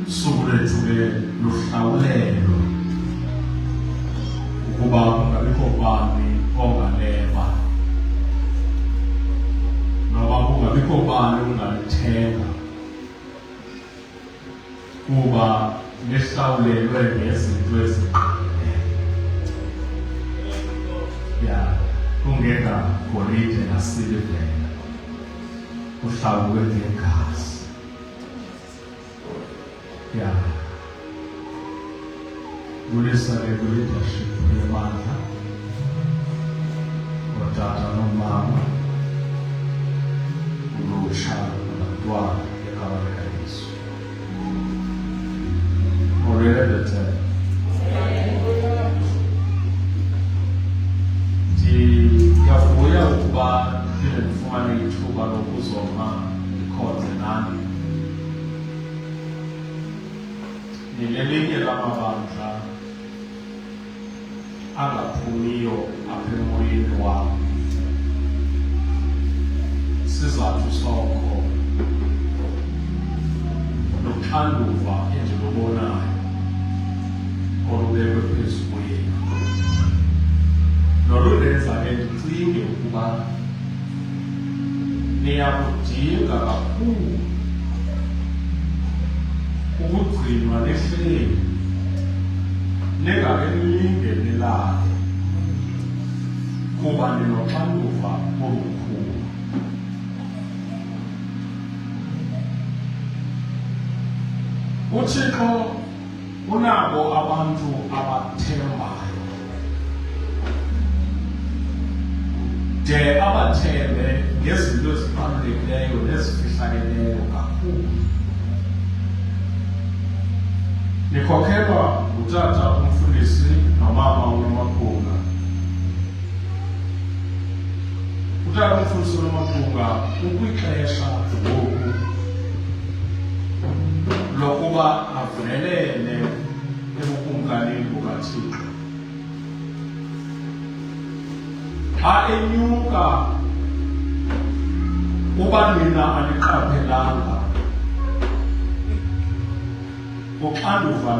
usuku lethu luhlawulelo ukuba kungabikho bani ongaleba noma kungabikho bani ongalithemba kuba lihlawulelwe ngezinto eziqinileyo. Kungeka golide nasilivela uhlawulwe ngegazi. Kulisane kwi-leadership yebandla otata nomama ulutsha nabantwana egama likaYesu. Olwelebethe ndiyavuya ukuba ndiphinde ndifumane ithuba lokuzoma ikhonze nani. Nilelinye lamabandla angaphumiyo apha emoyeni wam. Sizathu soko noxanduva endilubonayo olubekwe phezu kwenu nolundenza ke ndicinge ukuba niyakudinga kakhulu ukugcinwa nehleli ningake nilinge nilale kuba ninoxanduva olukhulu. uThixo unabo abantu abathembayo de abathembe ngezinto ezibalulekileyo nezifihlakeleyo kakhulu. Nikhokhelwa ngutata umfundisi nomama uNomaphunga. Utata umfundisi uNomaphunga ukwixesha ngoku lokuba avulelele ebukumkanini bukaThixo. Xa enyuka uba nina aniqaphelanga uxanduva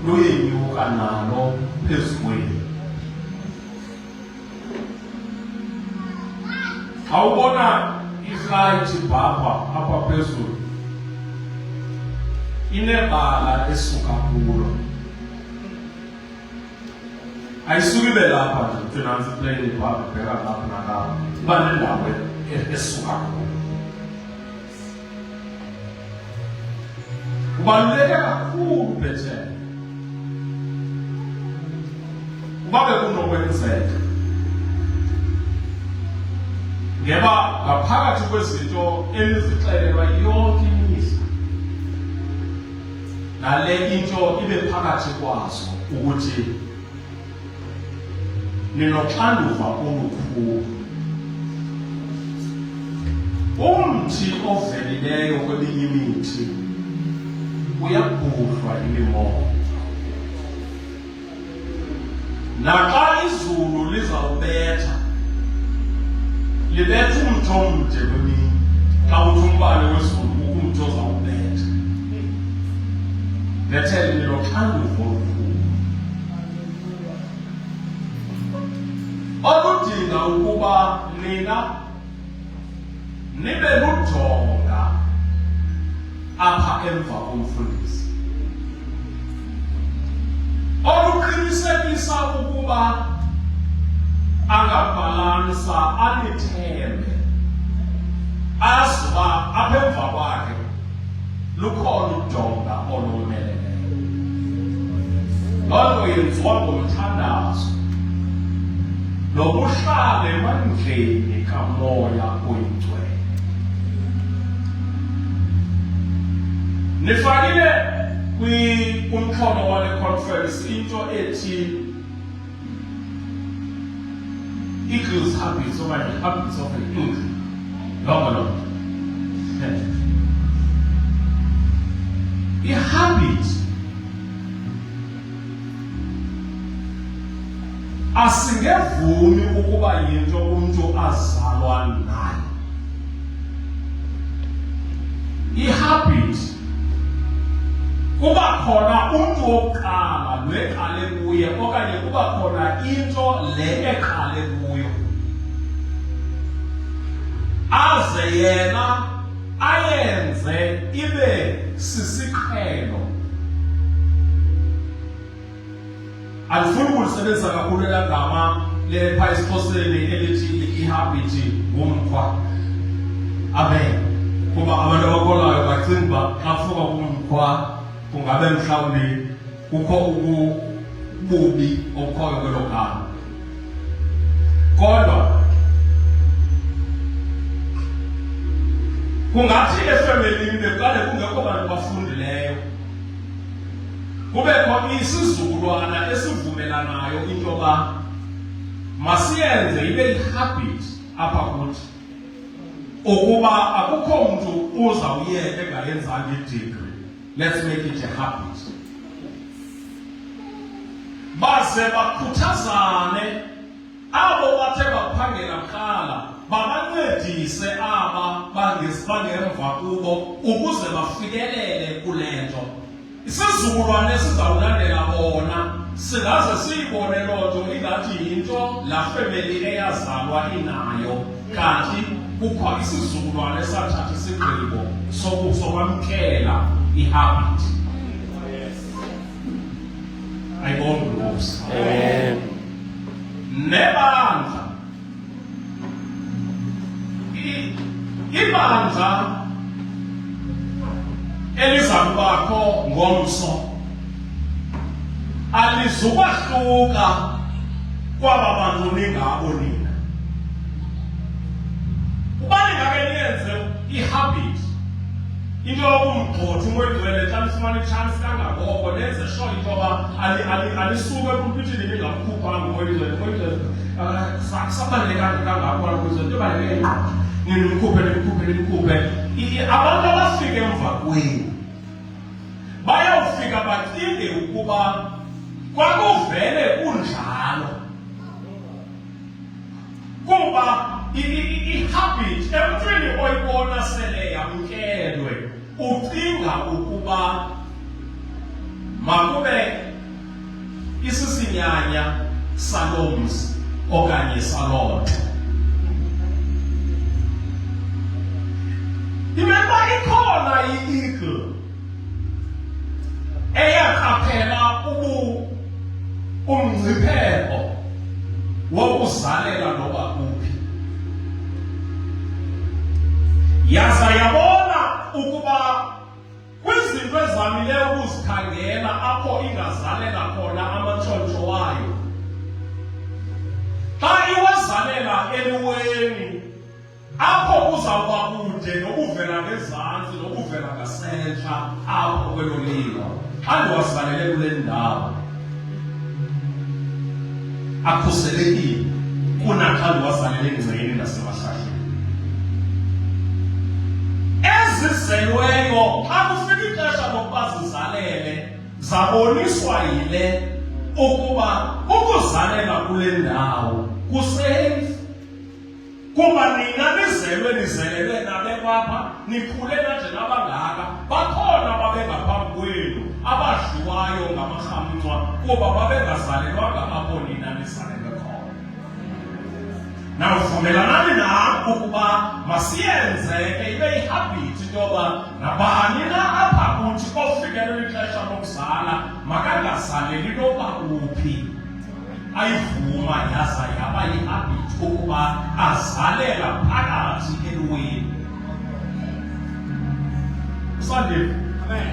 luyenyuka nalo phezu kwenu. Awubona iflight ibhabha apha phezulu inebala esuka kulo, ayisuki ibe lapha nje finance plane ibhabha ibheka lapha nalapha, iba nendawo esuka kulo. Kubaluleke kakhulu Bethel uba bekunokwenzeka ngeba ngaphakathi kwezinto enizixelelwa yonke imihla nale into ibe phakathi kwazo ukuthi ninoxanduva olukhulu. Umthi ovelileyo kweminye imithi uyabhuhlwa imimoya. Naxa izulu lizawubetha libetha umthi omde kwemini, xa uthi umbane wezulu kukho umthi ozawubetha. Bethel niloxanduva olukhulu oludinga ukuba nina nibe lujonga apha emva komfundisi, oluqinisekisa ukuba angabhalansa anithembe, azi uba apha emva kwakhe lukhona ujonga olomeleleyo. Loo nto yenziwa ngomthandazo nokuhlala emandleni kamoya oyingcwele. Nifakile kumxholo wale conference into ethi Eagle's habits or the habits of an eagle. Long. A habit asingevumi ukuba yinto umuntu azalwa nayo. I-habit kuba khona umuntu wokuqala lweqale kuye okanye kuba khona into le eqale kuyo aze yena ayenze ibe sisiqhelo. Andifuni ukulisebenzisa kakhulu elagama lepha esiXhoseni elithi ihabit ngumkhwa. Amen. Kuba abantu abakholwayo bacinga uba xa kufuka kumkhwa kungabe mhlawumbi kukho ububi obukhoyo kwelo gama. Kodwa kungathi efemelini beqale kungekho bantu bafundileyo, kubekho isizukulwana esivumelanayo into yoba masiyenze ibe yihabit apha kuthi ukuba akukho mntu uzawuyeka engayenzanga idigri. Let's make it a habit. Baze bakhuthazane abo bathe baphangela kuqala, babancedise aba bangemva kubo ukuze bafikelele kule nto. Isizukulwane esizawulandela bona singaze siyibone loo nto ingathi yinto laa family eyazalwa inayo, kanti kukho isizukulwane esathatha isigqibo sokwamkela ihabit. Ayibona Nkosi. Amen. Nebandla ibandla eliza kubakho ngomso alizukwahluka kwaba bantu ningabo nina. Uba ningake niyenze ihabit into yokumgxotha umwegcwele xa nifumana itshansi kangangoko nenze sure into yoba alisuke epuphithini ningamkhuphanga umwegcwele sabalulekanga kangako ukuze into ebaluleke nimkhuphe. Abantu abafika emva kwenu bayawufika bacinge ukuba kwakuvele kunjalo, kuba ihabit emntwini oyibona sele yamkelwe ucinga ukuba makube isisinyanya salomzi okanye salonto. Imeba ikhona i-eagle eyaqaphela umngcipheko wokuzalela noba kuphi, yaza yabona ukuba kwizinto ezamileyo ukuzikhangela apho ingazalela khona amatshontsho wayo, xa iwazalela eliweni apho kuzawuba kude nokuvela ngezantsi nokuvela ngasentla apho kwelo liwa, xa ndiwazalele kule ndawo akhuselekile kunaxa ndiwazalele engceni nasemahlahleni. Ezizelweyo xa kufika ixesha lokuba zizalele zaboniswa yile ukuba ukuzalela kule ndawo kuseyifu, kuba nina nizelelwe nabekwapha, nikhule nanje nabangaka, bakhona babengaphambi kwenu abadliwayo ngamarhamncwa kuba babengazalelwanga apho nina nizalelwe khona. Nawuvumelanani nam ukuba masiyenzeke ibe yihabit into yoba nabani na apha kuthi ofikelela ixesha lokuzala makangazaleli noba kuphi. Ayivuma yaza yaba yihabit ukuba azalela phakathi eliweni. Usandile? Amen.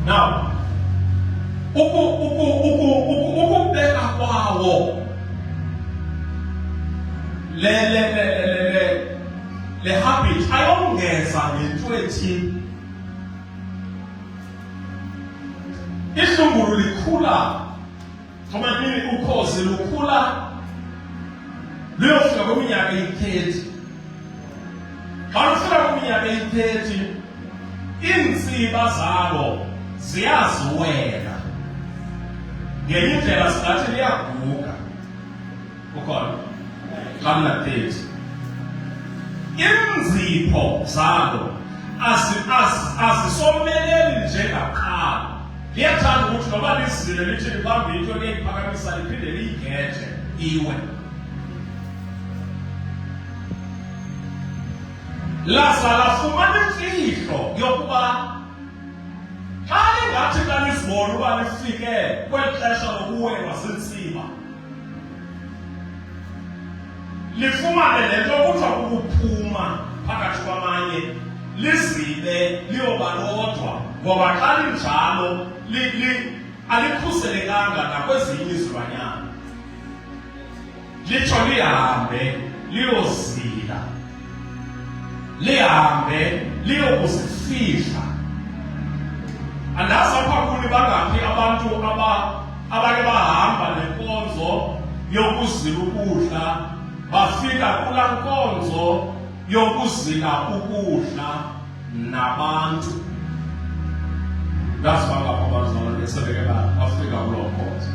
Now, ukubeka kwawo le habit ayongeza ngento ethi ihlungulu likhula. Ngoba nini ukhozi lukhula luyofika kwiminyaka eyi-30. Xa lufika kwiminyaka eyi-30 iintsiba zalo ziyaziwela, ngenye indlela singathi liyaguga. Ukhona xa lina-30 iinzipho zalo azisomeleli njengakuqala. Liyathanda ukuthi noba lizile lithi libambe into liyayiphakamisa liphinde liyigethe iwe. Laza lafumana imfihlo yokuba xa lingathi xa lizibona uba lifike kweli xesha lokuwelwa zintsiba, lifumane le nto kuthiwa kukuphuma phakathi kwamanye, lizibe liyoba lodwa, ngoba xa linjalo alikhuselekanga nakwezinye izilwanyana. Litsho lihambe liyozila, lihambe liyokuzifihla. Andazi apha kuni bangaphi abantu abake bahamba nenkonzo yokuzila ukudla bafika kulaa nkonzo yokuzila ukudla nabantu. Ndazi bangaphi abazalwane besebeke bafika kuloo nkonzo.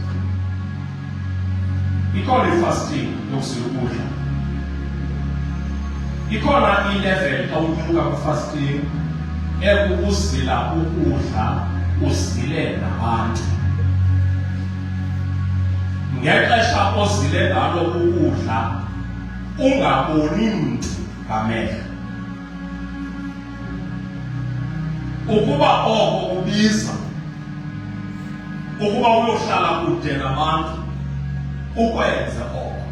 Ikhona i-fasting yokuzila ukudla. Ikhona i-level xa unyuka ku-fasting ekukuzila ukudla uzile nabantu. Ngexesha ozile ngalo ukudla ungaboni mntu ngamehlo. Ukuba oko kubiza ukuba uyohlala kude nabantu, ukwenze oko.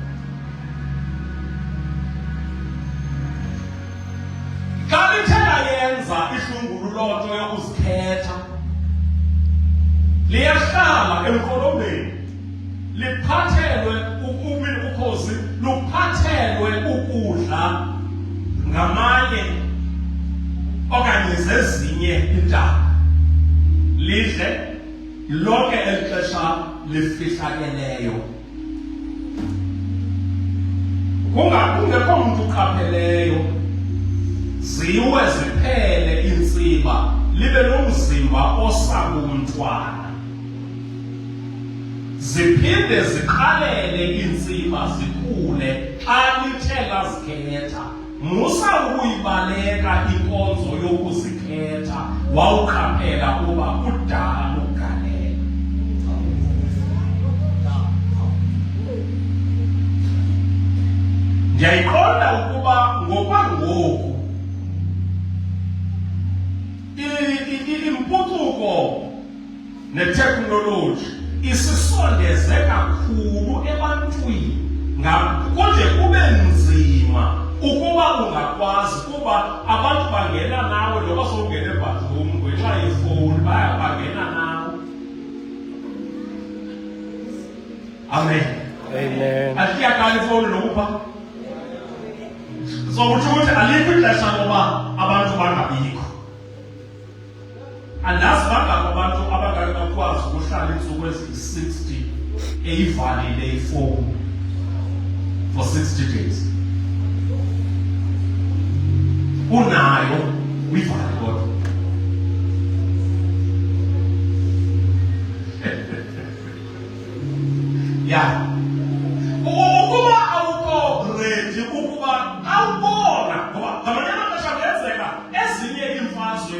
Xa lithe layenza ihlungulu loo nto yokuzikhetha, liyahlala emqolombeni, liphathelwe ukhozi luphathelwe ukudla ngamanye okanye zezinye iintaka, lidle lonke eli xesha lifihlakeleyo. Kungekho mntu uqapheleyo, ziwe ziphele iintsiba, libe nomzimba osabumntwana. Ziphinde ziqalele iintsiba zikhule xa lithe lazikhetha. Musa ukuyibaleka inkonzo yokuzikhetha wawuqaphela kuba kudala lugalela. Ndiyayiqonda ukuba ngokwangoku impucuko neteknoloji isisondeze kakhulu ebantwini, konje kube nzima ukuba ungakwazi, kuba abantu bangena nawe noba sowungena ebhathrumu ngenxa yefowuni bangena nawe. Amen. Amen. Asiyakala ifowuni lokupha. So kutsho ukuthi alikho ixesha loba abantu bangabikho. Andazi bangaphi abantu abangake bakwazi ukuhlala iintsuku eziyi-60 eyivalile ifowuni for 60 days. Unayo uyivale kodwa. Ya. Ukuba awukho ready ukuba awubona, ngoba ngamanye amaxesha kuyenzeka ezinye iimfazwe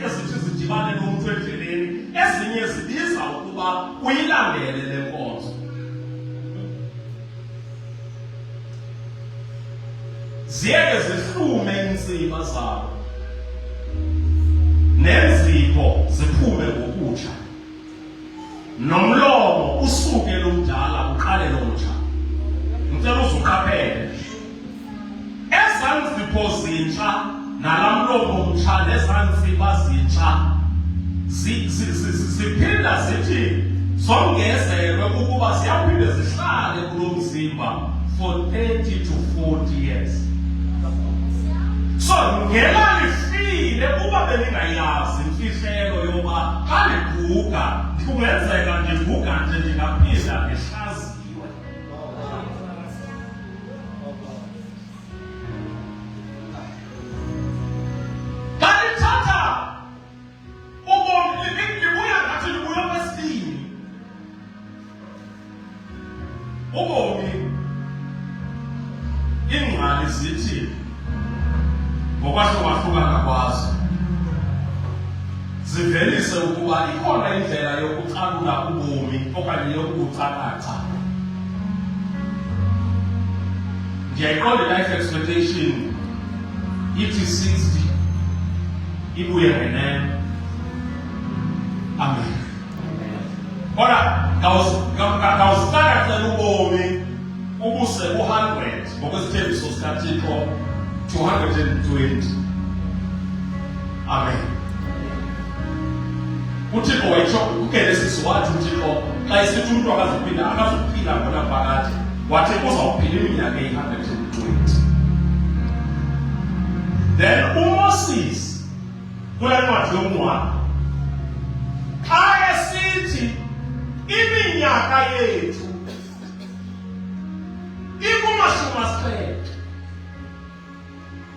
ezithi zidibane nomntu endleleni, ezinye zibiza ukuba uyilandele le nkonzo. Ziyeke zihlume iintsiba zabo, nenzipho ziphume ngokutsha, nomlomo usuke lomdala uqale lomtsha. Ngicela uzuqaphele ezaa nzipho zintsha nalaa mlomo mtsha nezaa ntsiba zintsha ziphinda zithi zongezelwe ukuba ziyaphinde zihlale kulo mzimba for 30 to 40 years. So ngela lifile uba beningayazi imfihlelo yoba xa liguga kungenzeka ndiguga nje ndingaphinda ndihlaziwe. Xa lithatha ubomi libuya ngathi libuya kwesibini. Ubomi iingcali zithi ngokwahluka uba ikhona indlela yokucalula ubomi okanye yokucakatha. Ndiyayiqonda life expectation ithi 60 ibuye ngenene. Amen. Ora ngawusicakacela ubomi ubuse u-100 ngokwesithembiso sikaThixo 220. Amen. uThixo wayitsho uGenesis wathi uThixo xa isithi umntu akazuphila khona phakathi wathi uzawuphila iminyaka eyi-120. Then uMoses kule ncwadi yoMnqamlezo xa esithi iminyaka yethu ikumashumi-7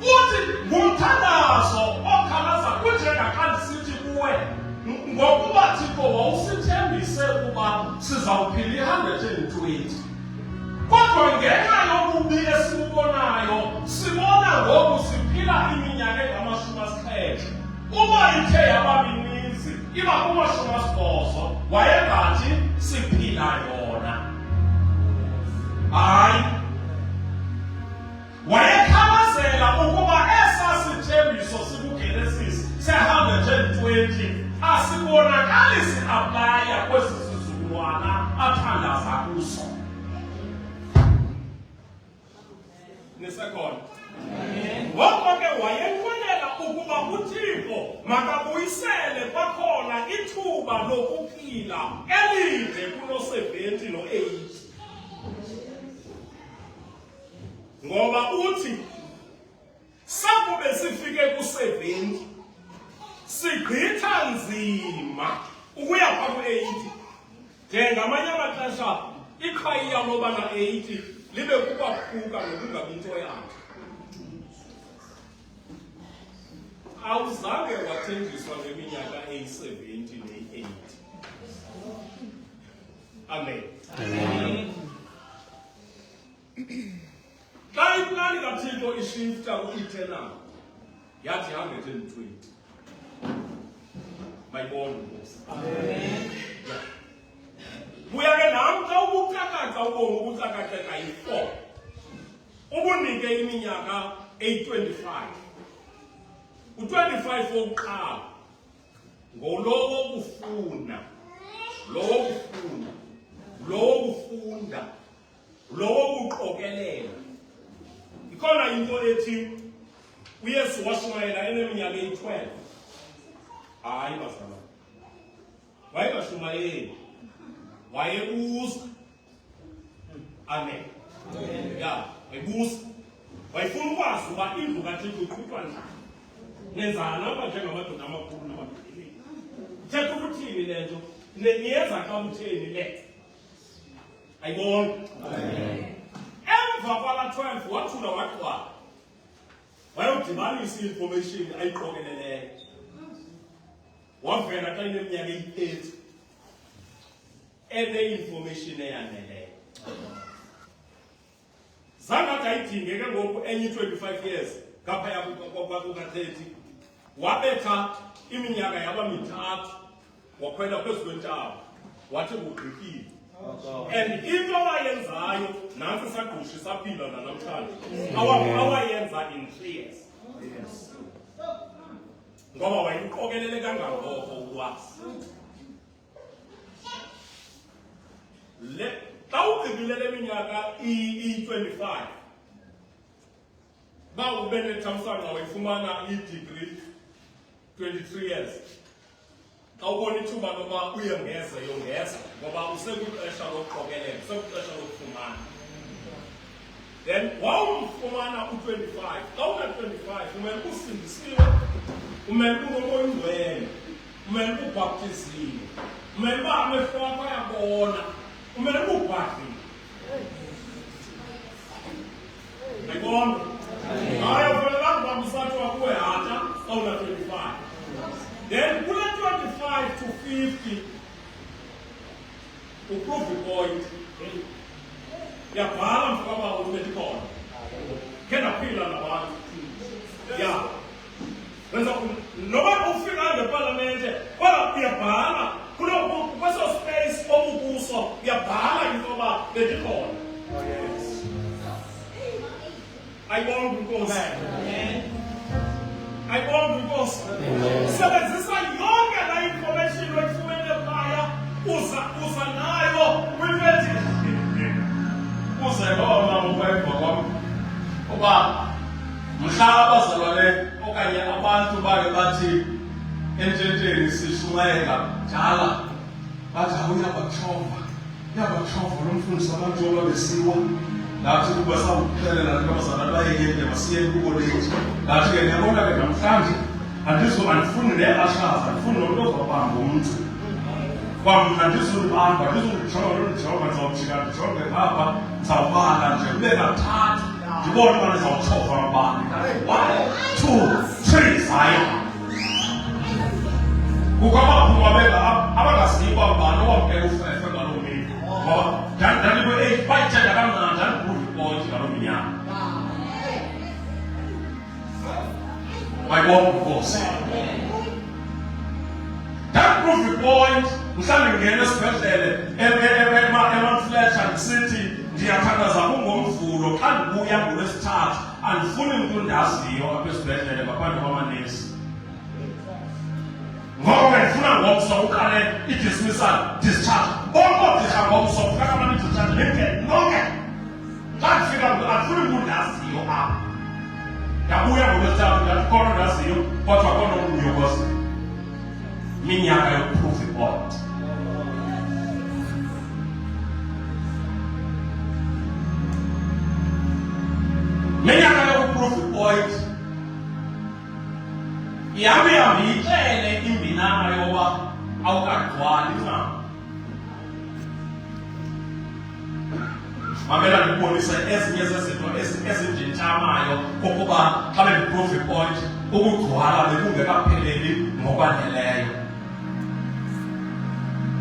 uthi ngumthandazo okhalaza kunjengaxa ndisithi kuwe ngokuba Thixo wawusithembise ukuba sizawuphila i-120. Kodwa ngenxa yobubi esibubonayo sibona ngoku siphila iminyaka engamashumi-7. Uba ithe yaba mininzi iba kumashumi-8 wayengathi siphila yona. Hayi, wayekhalazela ukuba esaa sithembiso sikuGenesis se-120 asibonakali si-aplaya kwesi sizukulwana athandaza kuso. Nisekhona? Ngoko ke wayenqwenela ukuba uThixo makabuyisele kwakhona ithuba lokuphila elide kuno-70 no-80. Ngoba uthi sakube sifike ku-70 sigqitha nzima ukuya phaa ku-80. Ngamanye amaxesha iqhayiya loba na-80 libe kukwaphuka nokungabi nto yakhe. Awuzange wathenjiswa ngeminyaka eyi-70 neyi-80. Amen. Xa iplani kaThixo ishifta ku-eternal yathi 120. Mayibone Nkosi. Amen. Buya ke nam xa ubucakatha ubomi ubucakateka yi-4 ubunike iminyaka eyi-25. U-25 wokuqala ngolowo kufuna, lowo kufuna, lowo kufunda, lowo kuqokelela. Ikhona into ethi uYesu washumayela eneminyaka eyi-12. Hayi bazalwane, wayengashumayeli, wayebuza. Amen. Ya, wayebuza. Wayefuna ukwazi uba indlu kaThixo iqhutywa njani. Nenzana uba njengamadoda amakhulu namabhilili. Thetha ukuthini le nto? Niyenza xa utheni le? Ayibona? Emva kwala 12 wathula waqhwala. Wayodibanisa i-information ayiqokeleleyo. Wavela xa ineminyaka eyi-30 ene-information eyaneleyo. Zangathi ayidinge ke ngoku enye 25 years ngaphaya kuka-30 wabetha iminyaka yaba 3 wakhwela phezu kwentaba wathi ugqikile. And into awayenzayo nantsi sagqusha saphila nanamhlanje awayenza in 3 years. Ngoba wayeqokelele kangangoko ulwazi. Xa ugqibile le minyaka i-25 ba ube nethamsanqa wayifumana i-degree 23 years. Xa ubona ithuba loba uyongeza yongeza ngoba usekwixesha lokuqokelela, usekwixesha lokufumana. Then wawumfumana u-25. Xa una-25 umele usindisiwe, umele ungomoya ungcwele, umele ubhaptiziwe, umele uba amehlo wakho ayabona, umele ubhadlile. Ayibona? Hayi ufanelanga uba usathiwa kuwe hata xa una-25. Then kule 25 to 50 uprove point. Yabhala mfukaba umetikona. Kena phila nabantu. Ya. Wenza noba ufika ngeparlamente, kodwa uyabhala kweso space obukuso uyabhala into yoba bendikhona. Ayibonga inkosi. Ayibonga inkosi. Sebenzisa yonke la information oyifumene phaya uza nayo kwimedi. Uze lona ukwemva kwam uba mhla abazalwane okanye abantu bake bathi ententeni sishumayela njala bathi uyabachova lo mfundisi abantu oba besiwa ngathi kuba sawukuxelela nabazalwane bayekele basiye kukolegi ngathi ke ngiyabona ke namhlanje andifuni ne-ashaza andifuni nomntu ozobamba umntu kwamna andizulibamba ndizojonga ndizawujika ndijonge ngapha ndizawubala nje kube kathathu ndibone uba ndizawutshova mbani 1 2 3 zaya kukho abaphuma abangasikwa mbani owamkela ufefe ngaloo mini ngoba ndandikwe-8 bayithetha kamnandi andikuvuponti ngaloo minyaka bayibona inkosi ndakuprove ipoint mhlawumbi ngena esibhedlele emanflesha ndisithi ndiyathandaza kungomvulo xa ndibuya ngolwesithathu andifuni mntu ndaziyo apha esibhedlele ngaphandle kwamanesi ngoko ke ndifuna ngomso uqale i-dismissal discharge bonke oogqirha ngomso kufaka abantu i-discharge lemkele nonke xa ndifika andifuni mntu ndaziyo apha ndabuya ngolwesithathu ndathi khona ndaziyo kodwa khona umnyokozi minyaka yokuprove ipoint minyaka yokuprove ipoint ihambe yixele imbinana yoba awukagcwali na mamela ndibonise ezinye zezinto ezinjentshamayo kokuba xa bendiprove ipoint ukugcwala bekungekapheleli ngokwaneleyo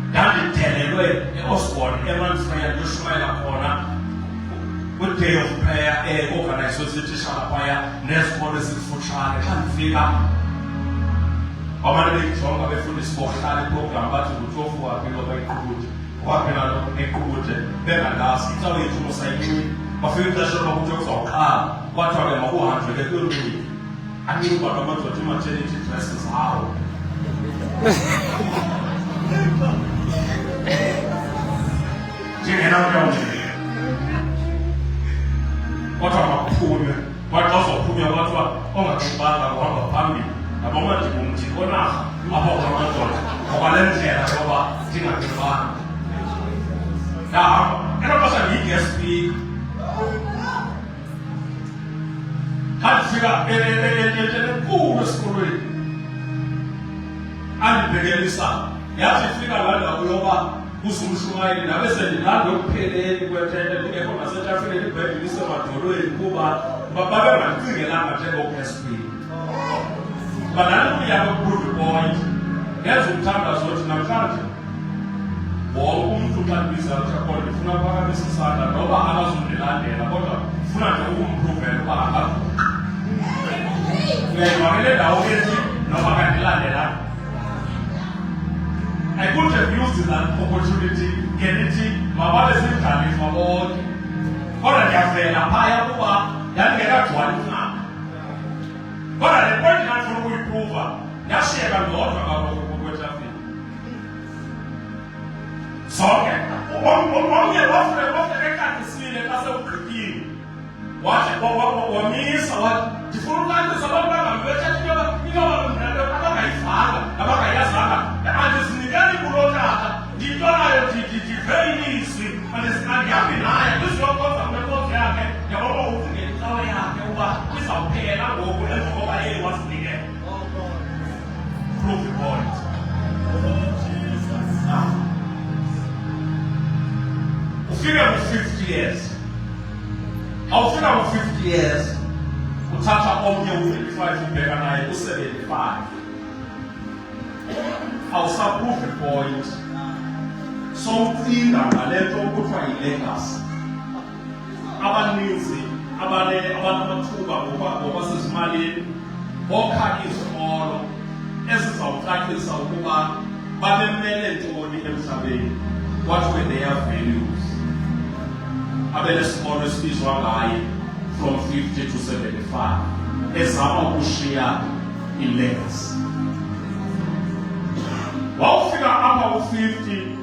ndandithelelwe e-Osborne eManfred ndiyoshumayela khona kwi-day of prayer eorganayizwe ziititshala phaya nesikolo esikufutshane xa ndifika abantu beyijonga befundisa bohlala iprogram bathi ngutofu waphi loba iqubute waphela equbute bengandazi intsalo yethu mosayinini bafika ixesha loba kuthiwa kuzawuqala kwathiwa ke makuhanjwe ke kwelwini anikwa namadoda i-maternity dresses zawo njengena kuyawunjeni kodwa makuphunywe kwathi xa uzawuphunywa kwathiwa ongaxubanga kuhamba phambili nabomadikumthi konarha apha kwamadoda ngokwale ndlela yoba ndingaxubanga ndahamba elo xesha ndiyi-guest speaker xa ndifika enkulu esikolweni andibhekelisa yathi ifika laa ndawo yoba kuzumshumayeli ndabe sendilanda ekupheleni kwetente ndingekho nasetafileni ibhedini isemadolweni kuba babengandicingelanga njengoo-SP bananikuya kweprove point ngenza umthandazo othi namhlanje wonke umntu xa ndibiza uthakona ndifuna phakamisa isandla noba akazundilandela kodwa ndifuna nje ukumpruvela uba angavuka uyayibakele ndawo ethi noba kandilandelanga I could have used that opportunity ngelithi mababe sindlaliswa bonke kodwa ndiyavela phaya kuba ndandingekagcwali unqaba kodwa le point ndandifuna ukuyiphruva ndashiyeka ndodwa kaloku kwetafile zonke omnye wafika ekhatisile xa sewugqibile wathi wamisa wathi ndifuna ukulantisa abantu bangabi bethetha inoba abangayivanga abangayazanga andizinikeli kuloo tata ndintonayo very easy andihambi naye ndiziyokonza kwenkosi yakhe ndiyabona uvungela intlalo yakhe uba izawuphela ngoku emva koba yeye wasinikela prove point ufike ku-50 years awufika ku-50 years uthatha omnye u-25 ubheka naye ku-75 awusaprove point sowucinga ngale nto kuthiwa yi-legacy abaninzi abanamathuba ngokwasezimalini bokha izikolo ezizawucacisa ukuba babemele ntoni emhlabeni? What were their values? Abenesikolo esibizwa ngaye from 50 to 75 ezama ukushiya ilegacy. Wawufika apha ku-50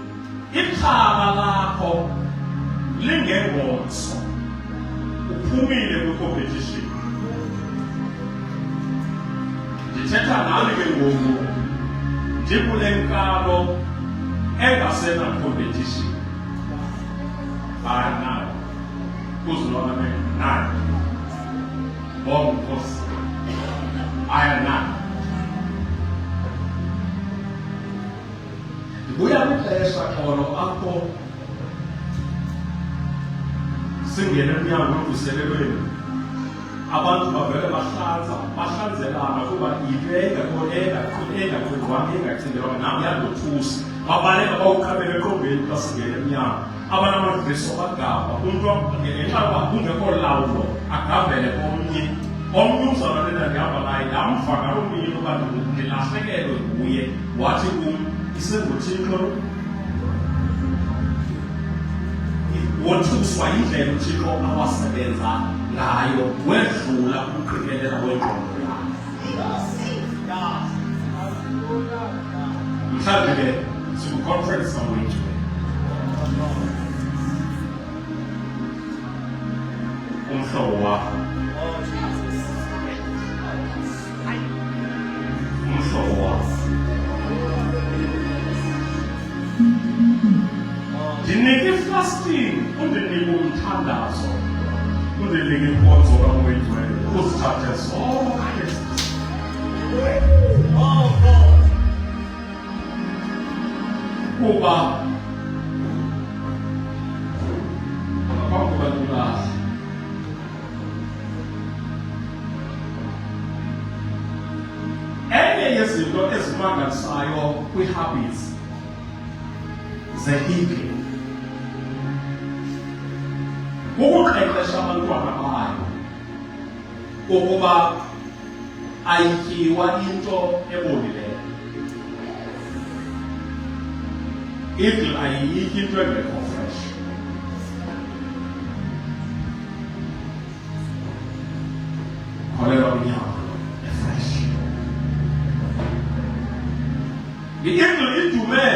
ixhala lakho lingengomso, uphumile kwi-competition. Ndithetha nani ke ngoku ndikule nkalo engasena competition. Hayi nayo kuzilona nayo bomkhosi ayanayo. Ndibuya kwixesha xolo apho singena emnyango ekuvuselelweni, abantu bavele bahlanzelana kuba yinto engaqondwanga engacingelwanga nam yandothusa. Babaleka bawuqabela eqongeni xa singena emnyango, abanamavriso bagaba, umntu ngenxa yoba kungekho lawulo agabele omnye uzawulanela ndihamba naye ndamva ngaloo mini uba ndilahlekelwe nguye, wathi kum isenguthixo wothuswa yindlela uthixo awasebenza ngayo, wedlula ukuqikelela kwengqondo yakhe. Mhlawumbi ke siku-conference samwethu umhlobo wakho, umhlobo wakho ndinike ifasting, undinike umthandazo, undinike inkonzo kamwethu uzithathe zonke kuba ngaphambi koba ndulahle enye yezinto ezimangalisayo kwi-habits ze-eating ukuqeqesha abantwana bayo ukuba ayityiwa into ebolileyo. Eagle ayiyityi into engekho fresh. Kholelwa kwinyama efresh. I-eagle idume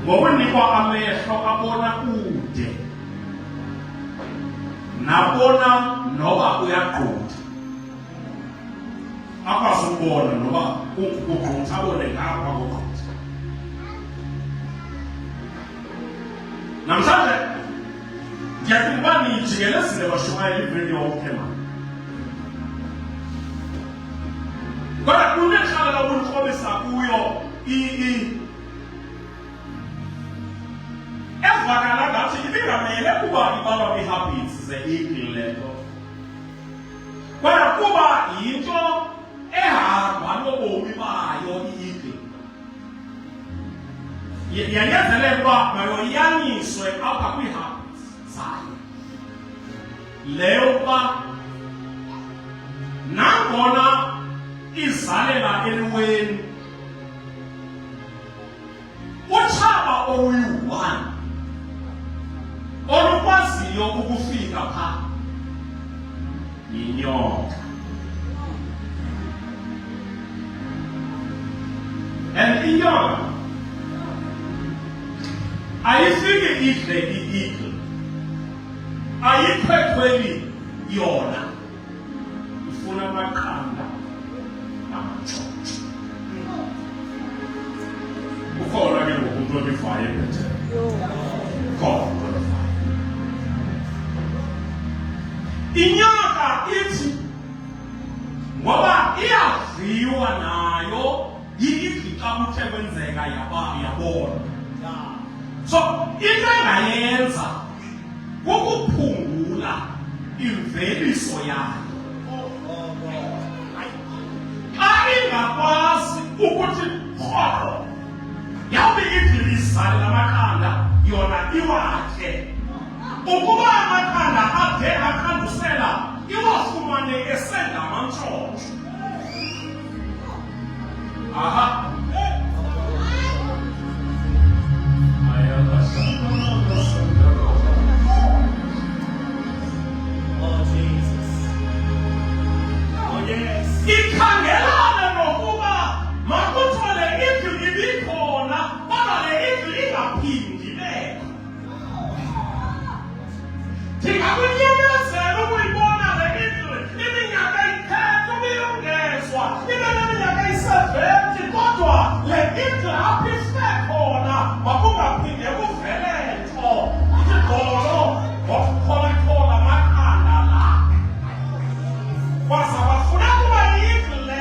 ngokunikwa amehlo abona kude, nabona noba uyagqutha, akwazi ukubona noba ugqutha abone ngapha kugqutha. Namhlanje ndiyacinga uba niyijikelezile bashumayela iveki yonke mani, kodwa kunerhala lobulikrobisa kuyo evakala ngathi ibingamele kuba ibalwa kwi-habits ze-eagle le nto, kodwa kuba yinto ehamba nobomi bayo i-eagle, yanyanzeleka uba mayoyaniswe apha kwi-habits zayo leyo kuba nangona izalela eliweni utshaba oyi-1 olukwaziyo ukufika phaa yinyoka. And inyoka ayifiki idle i-eagle, ayikhwekhweli yona, ifuna amaqanda amatshotshi. Ukhona ke ngoku umntu olivayo ebhetele, khona olivayo. Inyoka ithi ngoba iyaviwa nayo yi-eagle xa kuthe kwenzeka yabona. So into engayenza kukuphungula imveliso yayo. Xa ingakwazi ukuthi rhoqo yawube i-eagle izale amaqanda yona iwatye, ukuba amaqanda ade akhandusela iwafumane esengamantshontsho. Aha. 70 kodwa le indlu apho ife khona makungaphinde kuvele nto igqolo ngokukhola amakhanda la kwaza bafuna ukuba indlu le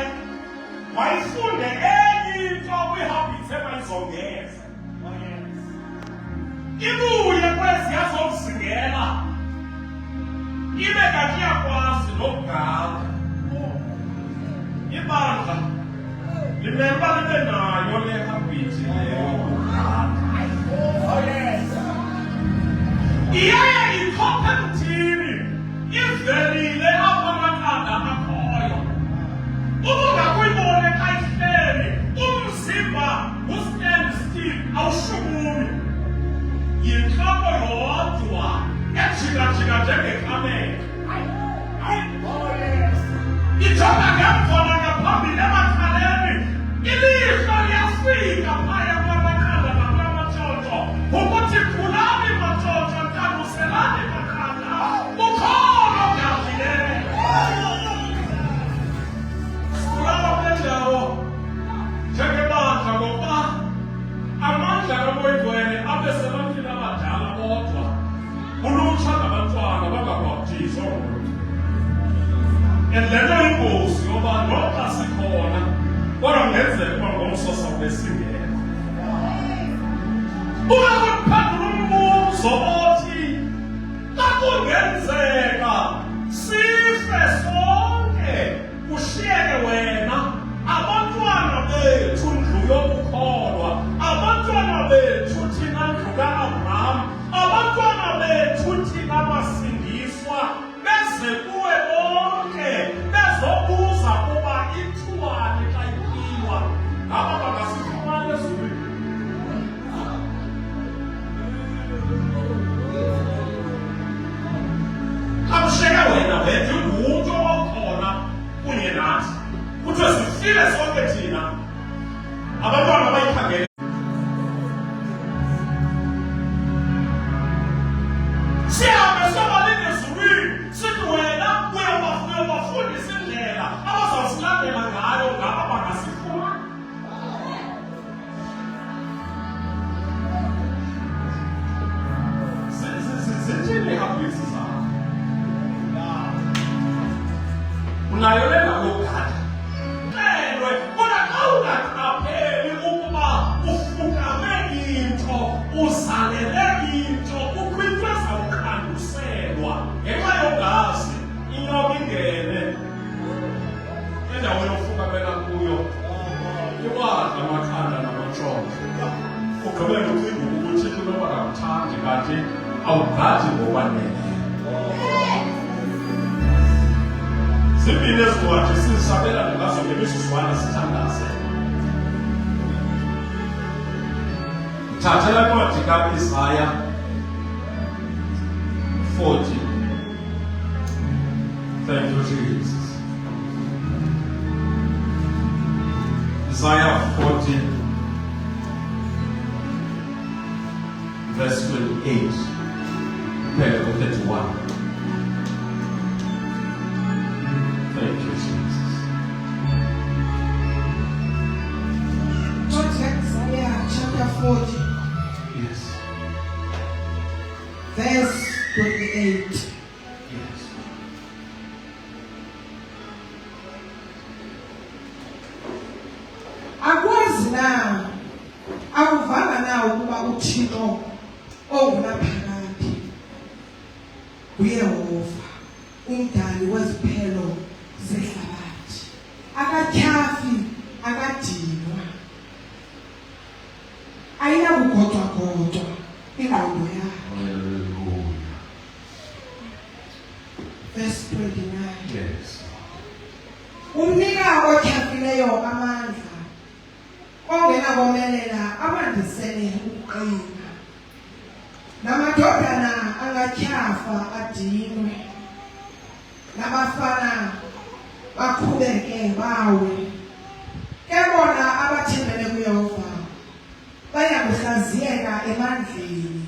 mayifunde enye into kwihabits emayizongeza ibuye kwezi yazomzingela ibe kanti iyakwazi nokugala ibandla limele uba libe nayo le habiti leyo iyaye ikhophe mthini ivelile apho amakhanda akhoyo ubungakuyibone xa ihleli umzimba ustand still awushukumi yintloko yodwa ejika-jika njengekamela ijonga ngemva nangaphambili emakhaleni ilihlo liyafika phaya kwamakhala nakulamatshotsho ukuthi phulani matshotsho ntanuselani makhala ukholo kuyadlileyo sikulala kule ndawo njengebandla ngokuba amandla kamoyivwele abe sebantwini abadala bodwa ulutsha nabantwana bangabhaptizwa and le nto ingozi yoba noxa sikhona kodwa kungenzeka uba ngomsosa wesingekho uba kuphendula umbuzo othi xa kungenzeka sife sonke kushiyeke wena abantwana bethu ndlu yokukholwa abantwana bethu thina ndlu ka-Abraham abantwana bethu thina basindiswa beze kuwe bonke bezobuza kuba ithuwani xa ityiwa ngaba bangasifumani ezulwini kamsheke wena wethu ngumntu okhona kunye nathi kuthiwe sifile sonke thina abantwana bayikhangele sihambe sobalini ezulwini sithi wena uyobafundisa indlela abazawusilandela ngayo ngaba bangasifumani zithini ihabhitsi zakho unayo le ndawo yokugada ewe kodwa xa ungaqapheli ukuba ufukame into uzalele into kukho into ezawukhanduselwa ngenxa yogazi inyoka ingene endawo yofukamela kuyo iwadla amakhanda namatshontsho ugqibele ucinga ukuthi into noba kakuthandi kanti awugadi ngokwaneleyo zimbini ezincwadi sizisabelane ngazo ngemisuzwana sithandaze thatha la ncwadi ka-Isaya 40 thank you Jesus Isaiah 40 verse 28 compared to 31 thank you Jesus Isaiah chapter 40 yes verse 28 yes akwazi na akuvanga na ukuba uThixo ongunaphakade uYehova umdali weziphelo zehlabathi akatyafi akadinwa ayinakugodwa-godwa ingqondo yakhe hallelujah verse 29 yes umnika otyafileyo amandla ongenakomelela abandisele ukuqina namadodana angatyhafa adinwe nabafana bakhubeke bawe ke bona abathembele kuYehova bayakuhlaziyeka emandleni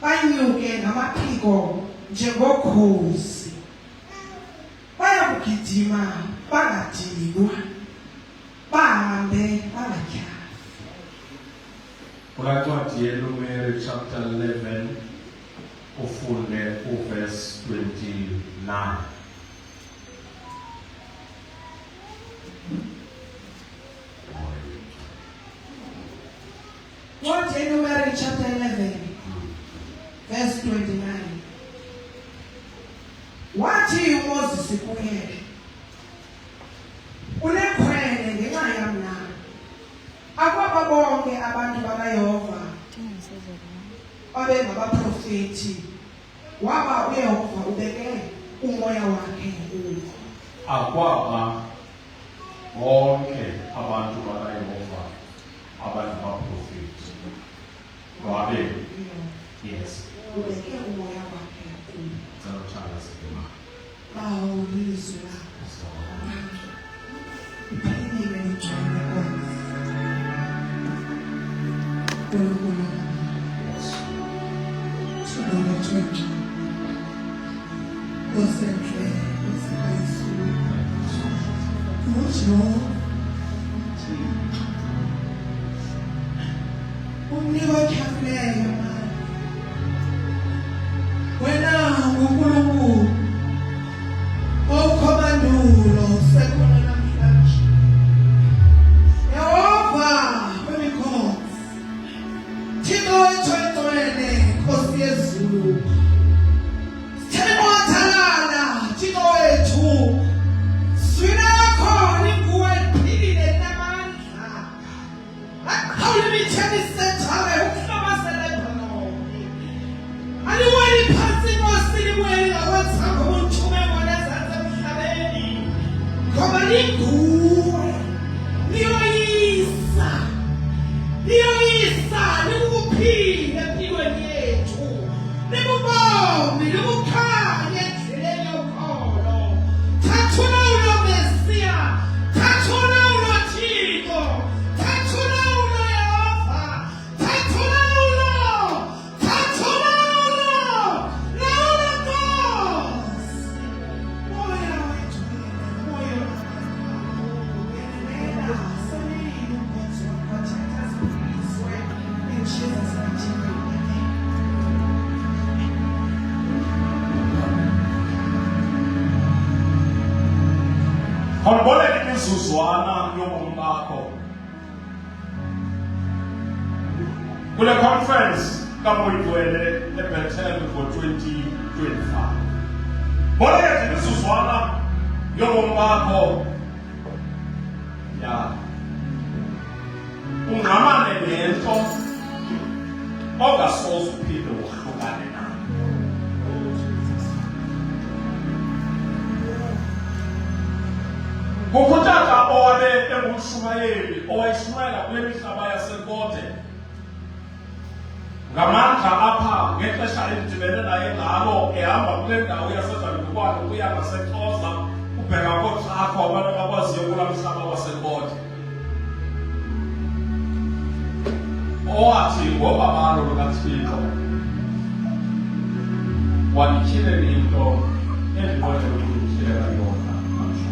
banyuke ngamaphiko njengokhozi bayakugijima bangadinwa bahambe bahambe babatyhafa. Kulaa ncwadi yeNumeri chapter 11 ufunde uverse 29. Ncwadi yeNumeri chapter 11 verse 29. Wathi uMoses kuye, unekhwele ngenxa yam na, akwaba bonke abantu bakaYehova babengabaprofethi, waba uYehova ubeke umoya wakhe kubo. Akwaba bonke abantu bakaYehova abangabaprofethi. Wabe yes. Ubeke umoya wakhe kubo. Ngicela sibema. Awu lizwi lakho. Iphilile lijwayele konke. UNkulunkulu Sibonga osenhle esiphezulu. Mujo umnika otyhafileyo mama. Wena uNkulunkulu okhomandulo sekhona namhlanje. Yehova wemikhosi, Thixo oyingcwele, Nkosi yezulu. Sithemba wathalala, Thixo wethu. Zwi lakho linguwe liphilile linamandla. Aqhawula imitheni isethayo ukuhlobazela ebhaloni. Aliweli phansi inkosi libuye lingakwenza ngobuthume bona ezantsi emhlabeni. Ngoba linguwe, liyoyisa, likukuphila empilweni yethu. Likubonge, likukhanye endleleni yokholo. Thathula ulo Mesiya, thathula ulo Thixo, thathula ulo Yehova, thathula ulo, thathula ulo, lawula Nkosi. Moya wethu, moya wenela, sonile uNkosi wakho, thatha zibizwe, in Jesus' mighty name. Khawuboleke imizuzwana yobomi bakho kule conference kaMoyidwele eBethel ngo-2025. Boleke imizuzwana yobomi bakho ya ungqamane nento ongasoze uphinde wohlukane nayo. Kukutata owabe engumshumayeli owayishumayela kule mihlaba yaseNkote ngamandla apha ngexesha endidibene naye ngalo ehamba kule ndawo yaseZalukwane ukuya ngaseXhosa ubheka kooTrakho abantu abakwaziyo kulaa mhlaba waseNkote. Owathi ngobabalo lukaThixo wandityhilela into endinqwenela ukuyityhilela yona namhlanje.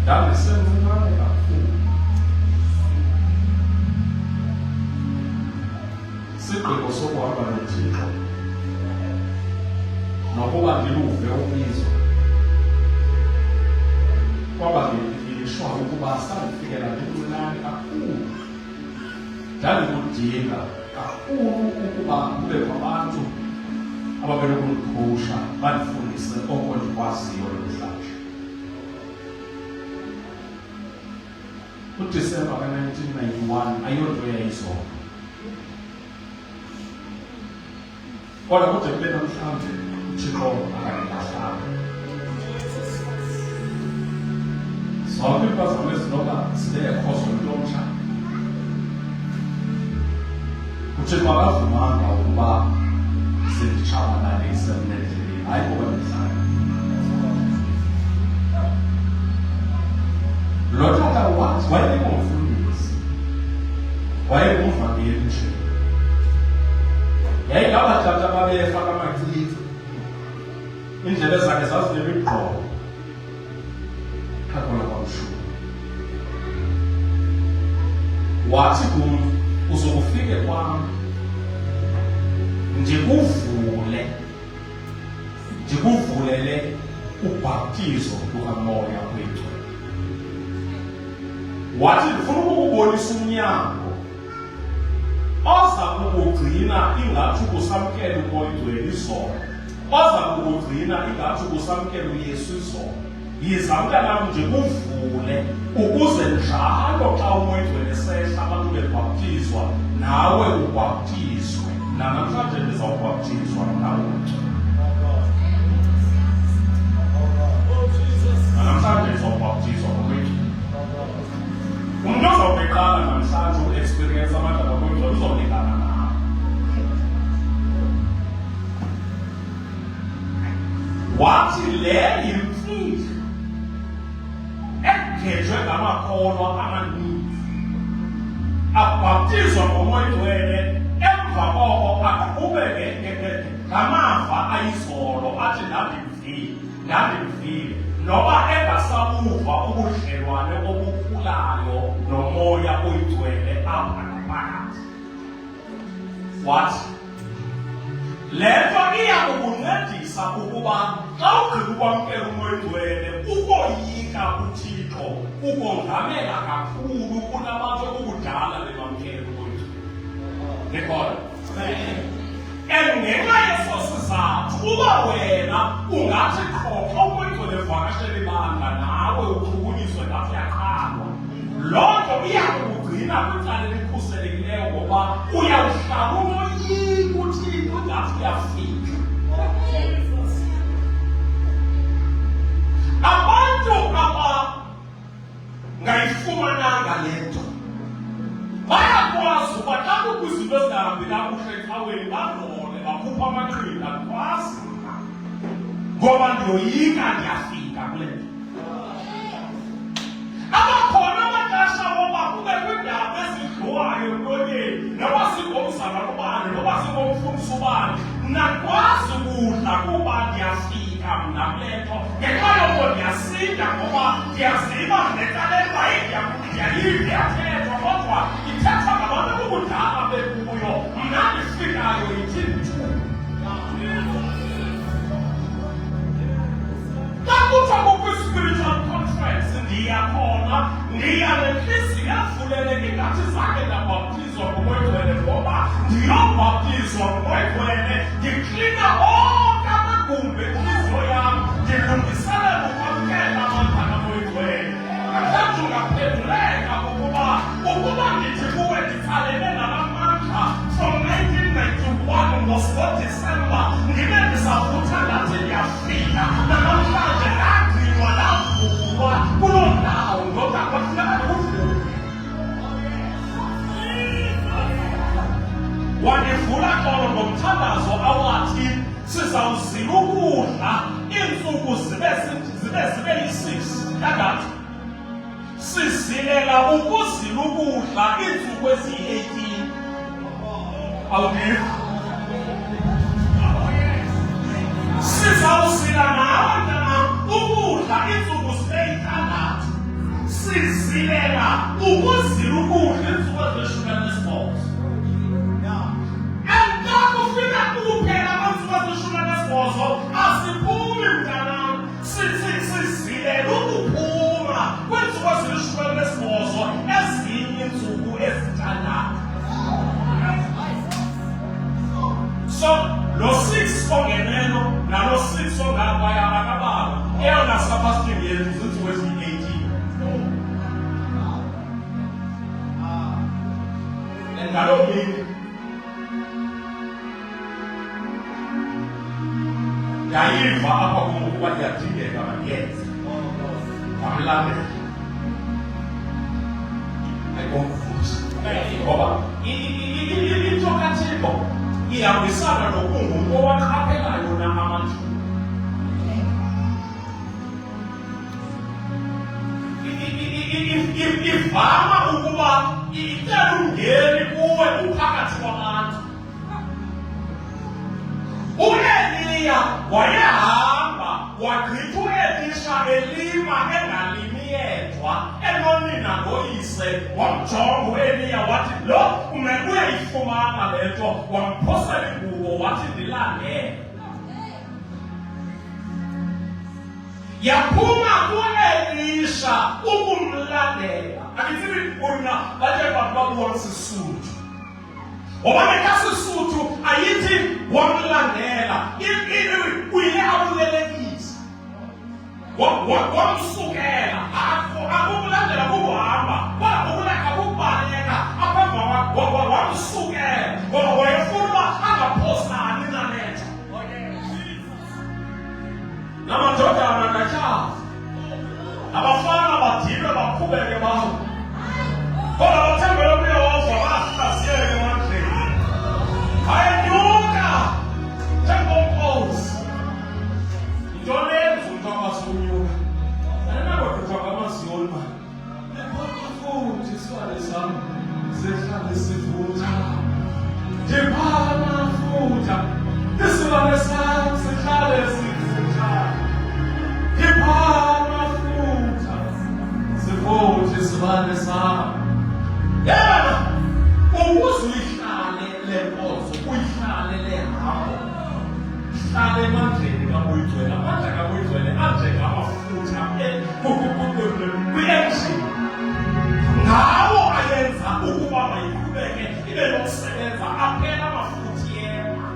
Ndandisemncinane kakhulu. Isigqibo sokuhamba noThixo nokuba ndiluve ubizo kwaba ngilishwa ukuba sandifikela ndimncinane kakhulu. Ndandikudinga kakhulu ukuba kubekho abantu ababenokundikhusha bandifundise oko ndikwaziyo namhlanje. UDisemba ka-1991 ayonto eyayizona. Kodwa kude kube namhlanje uThixo akandilahlanga. Zonke impazamo ezinoba zibekho zomntu omtsha, uThixo akavumanga ukuba zinditshabalalise mna endleleni, hayi ngoba ndihlanga. Lo tata wayengumfundisi, wayengumvangeli nje. Yayingabatata babefaka amacici, iindlebe zakhe zazinemigqomo, khakhola kwamshumi. wathi kum, uzokufike kwam ndikuvulele ubhaptizo lukamoya oyingcwele. Wathi ndifuna ukukubonisa umnyango oza kukugcina ingathi ukusamkela umoya oyingcwele izolo, oza kukugcina ingathi ukusamkela uYesu izolo. Yiza mntanam ndikuvule ukuze njalo xa umoya oyingcwele esehla abantu bebhaptizwa nawe ubhaptizwe. Namhlanje ndizawubhaptizwa nawe. Namhlanje ndizawubhaptizwa ngokwethu. Umuntu ozawubeqala namhlanje uku-experience amandla kaMoya uzawulingana nawe. Wathi le yimfihlo egejwe ngamakholwa amaninzi, abhaptizwa ngomoya oyingcwele, emva koko aqhubeke ngamava ayizolo athi ndandimvile, noba engasabuva ubudlelwane obukhulayo nomoya oyingcwele apha ngaphakathi. Wathi le nto iya kukuncedisa ukuba xa ugqiba ukwamkela umoya oyingcwele ukoyika uThixo ukongamela kakhulu kunabantu okudala bemamkela umoya oyingcwele. Nikhona? Ngenxa yeso sizathu uba wena ungathi qho xa umoya oyingcwele evakashela ibandla nawe uchukunyiswe ngathi uyaqhalwa, loo nto iya kukugcina kwicala elikhuselekileyo ngoba uyawuhlala unoyika uThixo ngathi uyafika. Abantu abangayifumananga le nto bayakwazi uba xa kukho izinto ezingahambi kakuhle ecaweni badlole bakhupha amaqhinga kwazi ngoba ndiyoyika ndiyafika kule nto. Abakhona amaxesha woba kube kwiindaba ezidliwayo emlonyeni, noba singomzala ubani, noba singomfundisi ubani, nakwazi ukudla kuba ndiyafika mna kule nto ngenxa yoko ndiyasinda ngoba ndiyaziba ndecaleni uba ndiyathethwa kodwa ithethwa ngabantu bokudala bekuyo, mna ndifikayo yithini tu. Xa kuthiwa kukwi-spiritual conference ndiyakhona, ndiya nentliziyo evuleleke ingathi zange ndabhaptizwa ngomoya oyingcwele ngoba ndiyobhaptizwa ngomoya oyingcwele, ndiklina onke amagumbi entliziyo yam, ndilungiselela ukwamkela amandla kamoya oyingcwele. Namhlanje ungaphenduleka ukuba ndithi kuwe nditsalele nala mandla from 1991 ngoDisemba ndibe ndisavutha ndathi ndiyafika, namhlanje ndagcinwa ndavulwa kuloo ndawo ngoba kwafuneka ndikuvule. Wandivula xolo ngomthandazo awathi sizawuzila ukudla iintsuku zibe yi-6 kangathi sizilela ukuzila ukudla iintsuku eziyi-18. Awudiva? Sizawuzila nawe mntanam ukudla iintsuku zibe yi-6. Sizilela ukuzila ukudla iintsuku ezili-18. Xa kufika ukuphela kweentsuku ezili-18 asiphumi mntanam, sizilela ukuphuma kweentsuku ezili-18 ezinye iintsuku ezintandathu. So lo 6 ongenelo nalo 6 ongaphaya akabala, eyona fasting yethu ziintsuku eziyi-18. Ngaloo mini ndayiva apha kum ukuba ndiyadingeka mandiyenze, ndamlamela. Ayibomvuza ngoba into kaThixo ihambisana nokungumntu owaqaphelayo na amathuba. Ivama ukuba icela ungeni kuwe uphakathi kwabantu. U-Eliya wayehamba wagqitha u-Elisha elima engalimi yedwa, enonina ngoyise uyise wamjonga u-Eliya wathi lo uyayifumana le nto, wamphosela ingubo wathi ndilandele. Yaphuma ku-Elisha ukumlandela. Akitsibi bona bathe bantu babuwa Sesotho. Obane ka Sesotho ayithi wamlandela. Uyile abulelekisa. Wamsukela. Akulandela kuhamba. Akubaleka. Apha wamsukela. Ngoba wayefuna angaphosani nanetha. Namadodana kachaza. Abafana badilwe baqhubeke bawo. Kodwa bathembele kuYehova bahlaziyeke emandleni. Ayenyuka njengomkhosi. Into lenza umuntu akwaziunyuka. Andinakodwa kwaMaziyoni manje. Futhi isibane sami sihlale sivutha. Ndiphana futha. Isibane sami sihlale sivutha. Ndiphana futha. Sivuthi isibane sami. Yena ukuzihlale lenkonzo, uyihlale lehambo. Hlale emandleni kaMoyigcwele, amandla kaMoyigcwele anjengamafutha kwi-engine. Ngawo ayenza ukuba mayiqhubeke ibe nokusebenza aphela amafutha yema.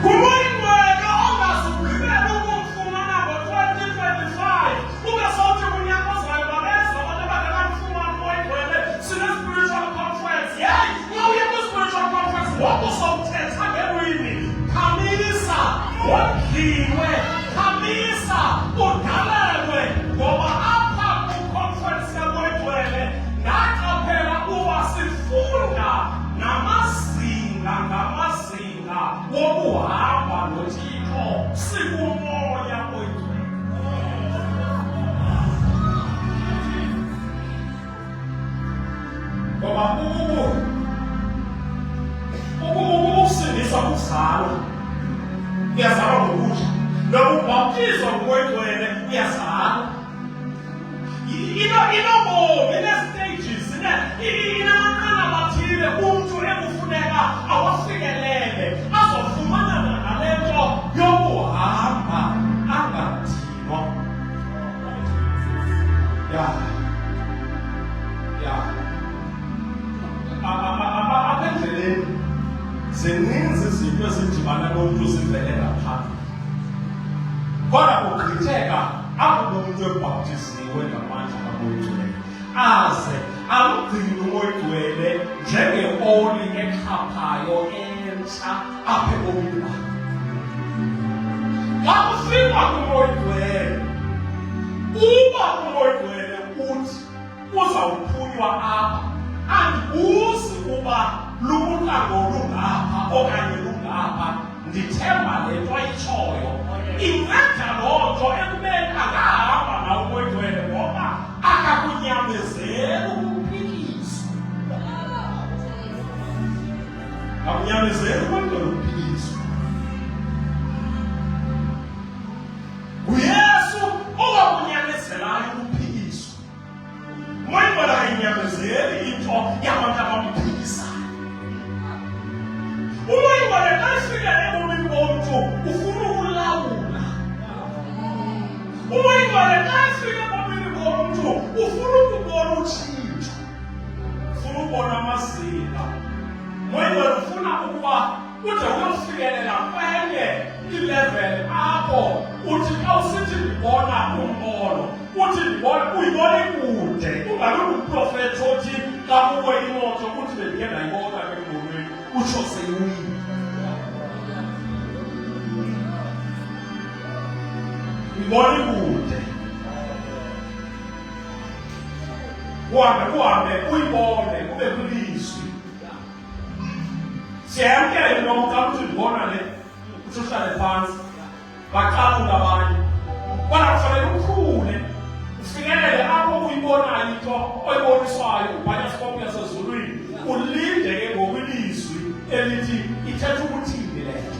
KuMoyigcwele ongazugqibela ukumfumana ngo-2025 ube sawuthi kunyaka ozayo babeza abantu abangenamfumana uMoyigcwele sine-spiritual conference. Yeyi, xa uye kwi-spiritual conference ngoku sowuthetha ngelwimi. Khamisa, wondliwe, khamisa, udalelwe, ngoba apha kwi-conference kaMoyigcwele ndaqaphela uba sifunda namazinga ngamazinga wokuhamba noThixo sikumoya oyigcwele. Ngoba ukusindisa kuzalwa, uyazalwa ngokutsha. Nokubhaptizwa nguMoyigcwele uyazalwa. Inobomi, ine-stages, inamanqanaba athile umntu ekufuneka awafikelele azofumana nale nto yokuhamba angadinwa. Apha endleleni zininzi izinto ezidibana nomntu zivele ngaphandle. Kodwa kugqitheka apho umuntu ebhaptiziwe ngamandla kaMoyigcwele aze amgcine uMoyigcwele njenge-oli exhaphayo entsha apha ebomini bakhe. Xa ufika kuMoyigcwele, uba uMoyigcwele uthi uzawuphunywa apha, andibuzi uba lubutlango lungapha okanye lungapha. Ndithemba le nto ayitshoyo inceda loo nto ekubeni angahamba nawo uMoyigcwele ngoba akakunyamezeli ukuphikiswa. Akunyamezeli uMoyigcwele ukuphikiswa. nguYesu owakunyamezelayo ukuphikiswa. uMoyigcwele ayinyamezeli into yabantu abamphikisana. uMoyigcwele xa efika ebomini bomntu ufuna ukulawula. uMoyigcwele xa efika ebomini bomntu ufuna ukubona utshintsho, ufuna ukubona amazinga. uMoyigcwele ufuna ukuba ude uyofikelela kwenye ilevel apho uthi xa usithi ndibona umbono, uthi uyibone kude, ungabi ngumprofethi othi xa kuwe imoto uthi bendike ndayibona embonweni utsho seyiwile. Uyibone kude, uhambe uyibone kube kulizwi. Siyamkela into xa uthi ndibona le uthi uhlale phantsi baqalula abanye. Kodwa kufanele ukhule ufikelele apho uyibonayo into oyiboniswayo ubhanyasikopu yasezulwini, ulinde ke ngokwilizwi elithi ithetha ukuthini le nto.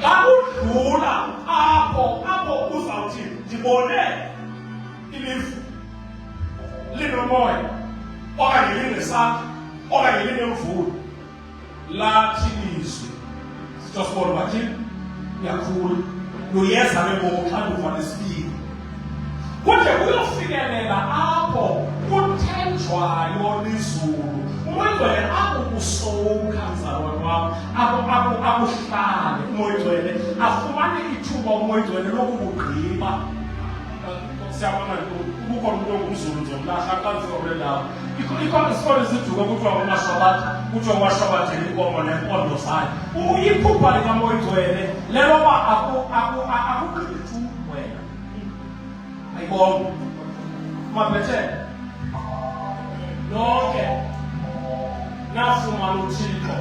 Xa udlula apho uzawuthi ndibone ilifu linomoya okanye linesandla okanye linemvula lathi lizwi sitosibona bathini yakhula luyeza bebokuxanduva lesibili kude kuyofikelela apho kuthenjwayo lizulu umoyingcwele akukusowukha mzalwane wam akuhlale umoyingcwele afumane ithuba umoyingcwele lokukugqiba siyabona ukukho umuntu ongumzulu nzomlahla aqalisore lawo ikhona isikole siduka kuthiwa umashwabatha kuthiwa umashwabathela inkomo nempondo zayo iphupha likamoyingcwele leloba akugqithi wena ayibona mabethele lonke nafumana uThixo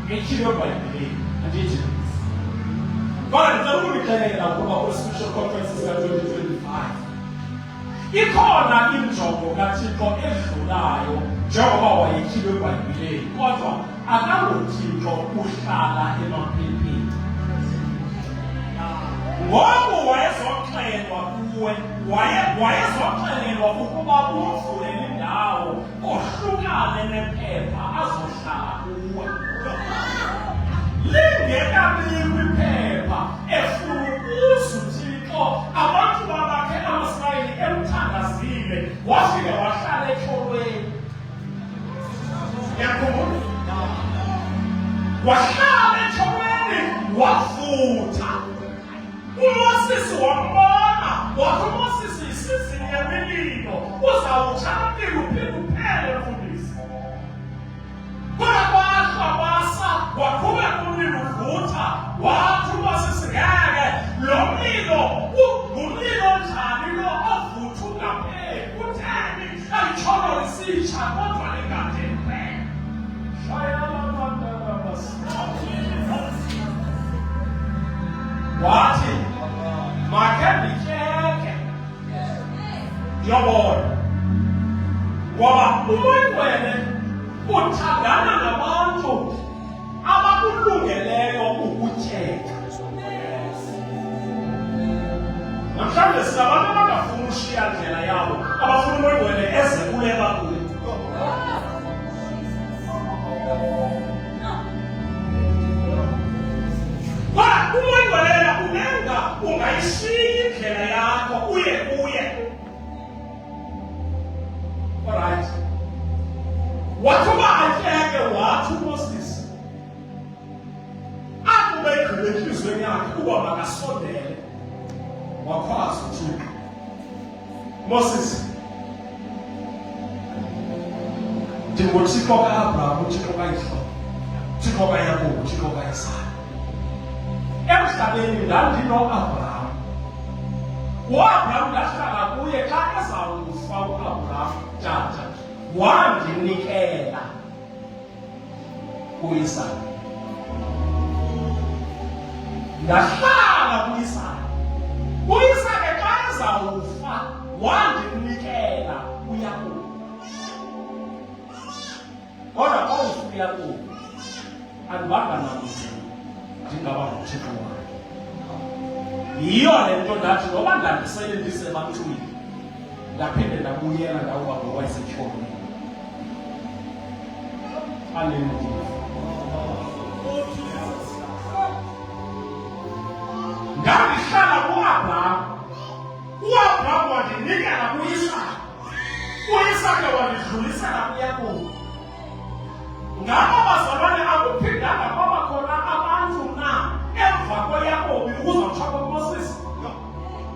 ngekhilo eBhayibhelini andithi kodwa ndicela ukunixelela ukuba kwi-special conferences ka-2025 ikhona injongo kaThixo edlulayo njengoba wayekhilo eBhayibhelini kodwa akangoThixo uhlala emaphepheni ngoku wayezoxelwa kuwe wayezoxelelwa ukuba umvulele indawo ohlukane nephepha azohlala kuwe lingekabikho iphepha efuna ukuza uThixo abantu babakhe amaSirayeli emthandazile wafika wahlala etyholweni yakhumbula wahlala etyholweni wafutha uMoses wambona wathi uMoses isizini yemililo uzawutshamile uphinde uphele mfundisi kodwa kwahla kwasa waqhubeka umlilo uvutha wathi uMoses ngeke lo mlilo ngumlilo njani lo ovutha ungapheli kutheni ayitsholo lisitsha kodwa lingade liphele wathi makhe ndityeke ndiyobona ngoba umoyingcwele uthandana nabantu abakulungeleyo ukutyeka namhlanje sinabantu abangafuni ushiya ndlela yabo abafuna umoyingcwele eze kule bakuyo umoyingcwele unenga ungayishiyi indlela yakho uye kuye alright wathuba atyeke wathi uMoses akube egqibe entliziyweni yakhe ukuba makasondele wakhwaza uThixo Moses ndinguThixo ka-Abraham uThixo kaYisaka uThixo kaYakobi uThixo kaYisaka emhlabeni ndandino-Abraham u-Abraham ndahlala kuye xa ezawufa u-Abraham tata wandinikela u-Isaka ndahlala ku-Isaka u-Isaka xa ezawufa wandinikela uYakobi kodwa xa ufa uYakobi andibanga namntu ndingaba nguThixo wakhe yiyo le nto ndathi noba ndandisele ndisebantwini ndaphinde ndabuyela ndawuba ngokwasetyholweni haleluya ndandihlala ku-Abraham u-Abraham wandinikela ku-Isaka u-Isaka wandidlulisela kuYakobi ngabo bazalwane akuphindanga kwaba khona abantu na emva kweYakobi ukuzawutsha koMoses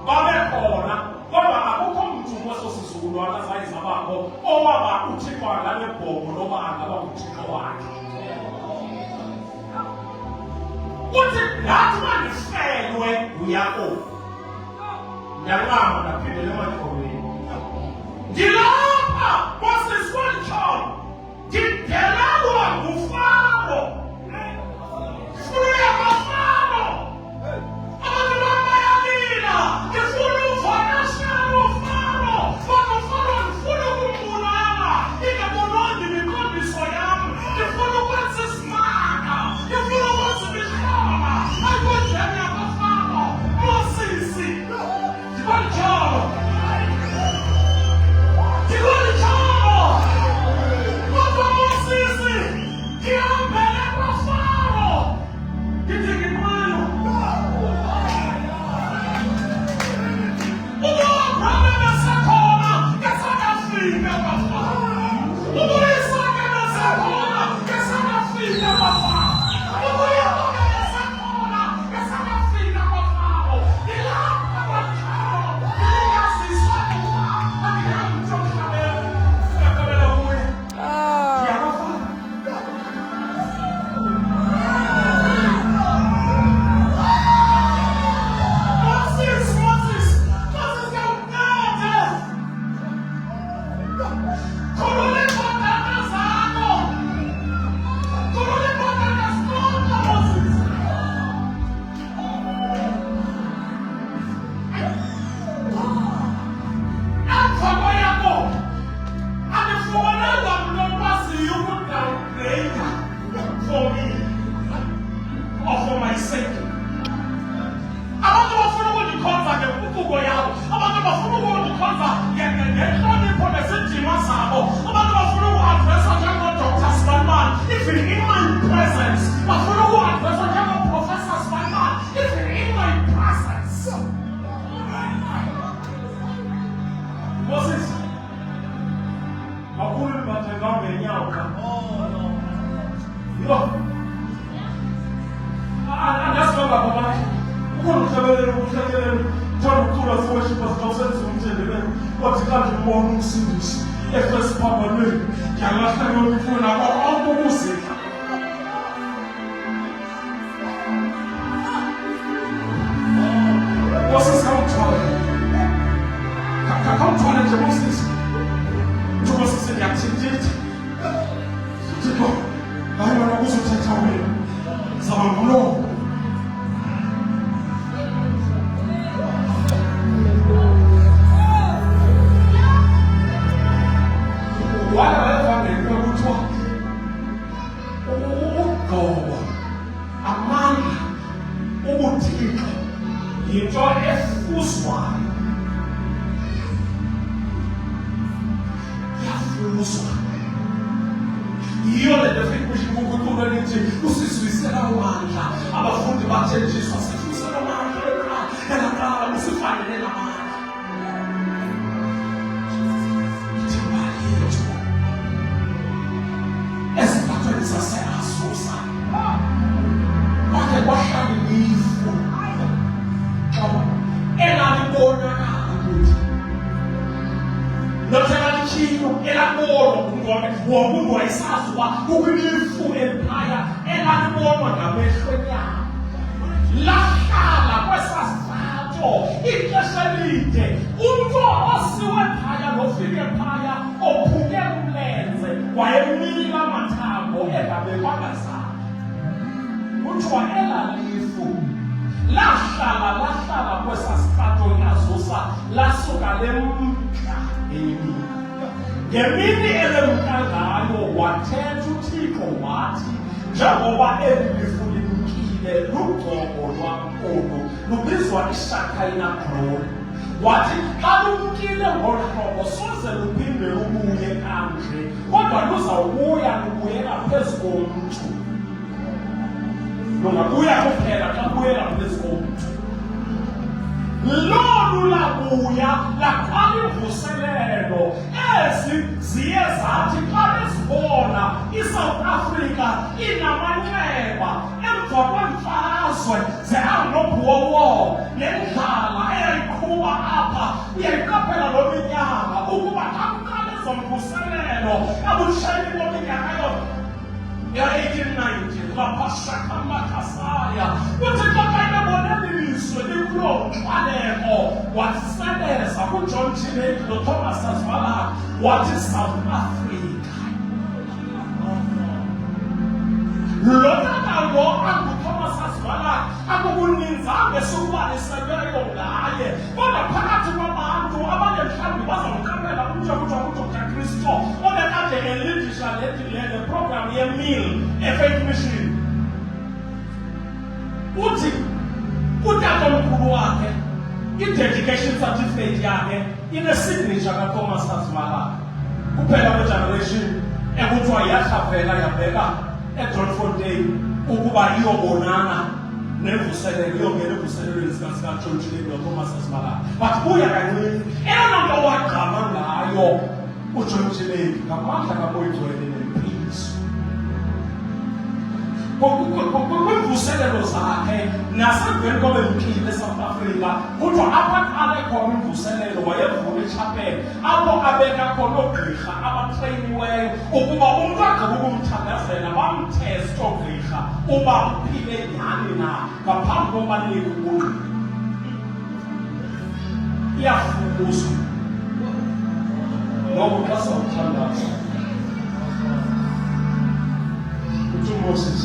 babekhona kodwa akukho mntu kweso sizukulwana zayizabakho owaba uThixo anganebhongo loba angaba nguThixo wakhe uthi ngathi mandifelwe nguYakobi ndiyaqamba ndaphindela ematyholweni ndilapha Moses walityholo ndiphelelwa nguFaro ndifuna amafaro abantu babayalila ndifuna uvakashela uFaro kodwa uFaro ndifuna ukumbulala ingabonongi imiqondiso yam ndifuna ukwenza isimanga ndifuna ukwenza imihlola ayikwenjeni yakaFaro Moses ndibalityholo even in my presence, bafuna ukuadvesa njengoprofessors bana, even in my presence. Moses, akulu bathenga ngenyawo. Yo. Angasibamba baba. Ukhona ukuhlabelele thanda ukucula worship asiqosenza umthendebelo. Kwathi kanti umbona umsindisi efirst phambanweni. Ngiyalahla ngiyofuna konke ukuzidla. Moses kawuthwala. Kawuthwala nje Moses. Moses ngiyakuthinta. Thixo, hayi wena kuzothetha wena. Zama ngomlomo. Wala wayevangeli kuthiwa ugqobo, amandla, ubuthixo yinto efuzwayo. Yafuzwa. Yiyo le nto efika kukutulo lithi usizwisela amandla. Abafundi bathenjiswa sifisela amandla elaqala usifanele namandla. Ithemba lethu ezimpathweni zase-Azusa kwakhe kwahlala ilifu elalibonakala ukuthi nothekalikhilo elabonwa ngumngcwele womuntu wayesazi uba kukwilifu eliphaya elalibonwa ngamehlweni yabo. Lahlala kwesasizatho ixesha elide. Umntu osiwe phaya nofike phaya ophuke umlenze wayemila amathambo engabekwanga zakhe. Kuthiwa elalifu lahlala kwesasizatho i-Azusa lasuka lemka emini. Ngemini elemka ngayo wathetha uThixo wathi, njengoba eli lifu limkile lugcobo lwamkulu lubizwa iShekinah glory. Wathi xa lumkile ngolu hlobo soze luphinde lubuye kanje, kodwa luzawubuya lubuyela phezu komntu. Lungabuya kuphela xa lubuyela phezu komntu. Lolu labuya laqala imvuselelo. Ezi ziye zathi xa bezibona iSouth Africa inamanxeba emva kwemfazwe ze-Anglo-Boer nendlala eyayiqhuba apha. Uyayiqaphela loo minyaka ukuba xa kuqala ezo mvuselelo ebutsheni beminyaka ya-1890 lapha Shakamakasaya, kuthi xa kayebona lilizwe likuloo nkxwaleko wasebenza kuJohn Chileki noThomas Sazwala wathi South Africa. Lo nyaka lo anguThomas Sazwala akukuninzanga esukubaliselweyo ngaye, kodwa phakathi kwabantu abanye mhlawumbi bazamqaphela uDr. Kristo obekade elidisha le program ye-meal e-Faith Mission. Uthi utatomkhulu wakhe i-dedication certificate yakhe ine-signature kaThomas Sazwala kuphela kwe-generation ekuthiwa yahlafela yabheka eDrontfontein ukuba iyobonana nemvuselelo, iyongena emvuselelweni zikaJohn Chileki noThomas Sazwala. But buya kancinci eyona nto wagqama ngayo uJohn Chileki ngamandla kaMoyizweni nemphiliso. Kwimvuselelo zakhe nasemveni kwabemkile eSouth Africa, kuthiwa apha aqale khona imvuselelo wayevula ichapeli apho abeka khona oogqirha abatreyiniweyo ukuba umntu agqiba ukumthandazela bamtheste oogqirha uba uphile nyhani na ngaphambi kobanike ubungqina. Iyafuzwa ngoku xa sawuthandaza uthi uMoses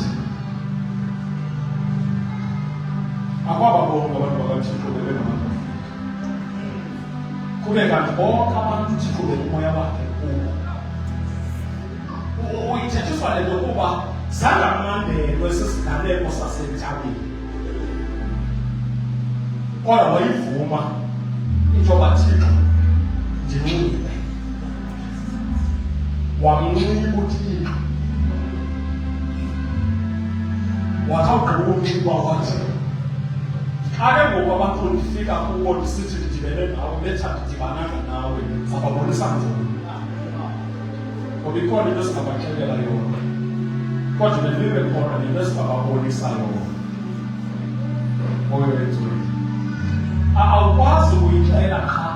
akwababonke abantu bakaThixo bebengabantu kube kanti bonke abantu uThixo benomoya wakhe kubo. Uyithethiswa le nto kuba zangamandelwe sesiganeko sasentabeni, kodwa wayivuma injoba Thixo ndinxibe wamnxiba uThixo uba wathi xa ke ngoku abantu ndifika kuwo ndisithi ndidibene nawe betha ndidibananga nawe zababonisa njani ngoba ikhona into esingabaxelela yona kodwa belibe khona nento esingababonisa yona moyo wethu awukwazi ukuyixela qha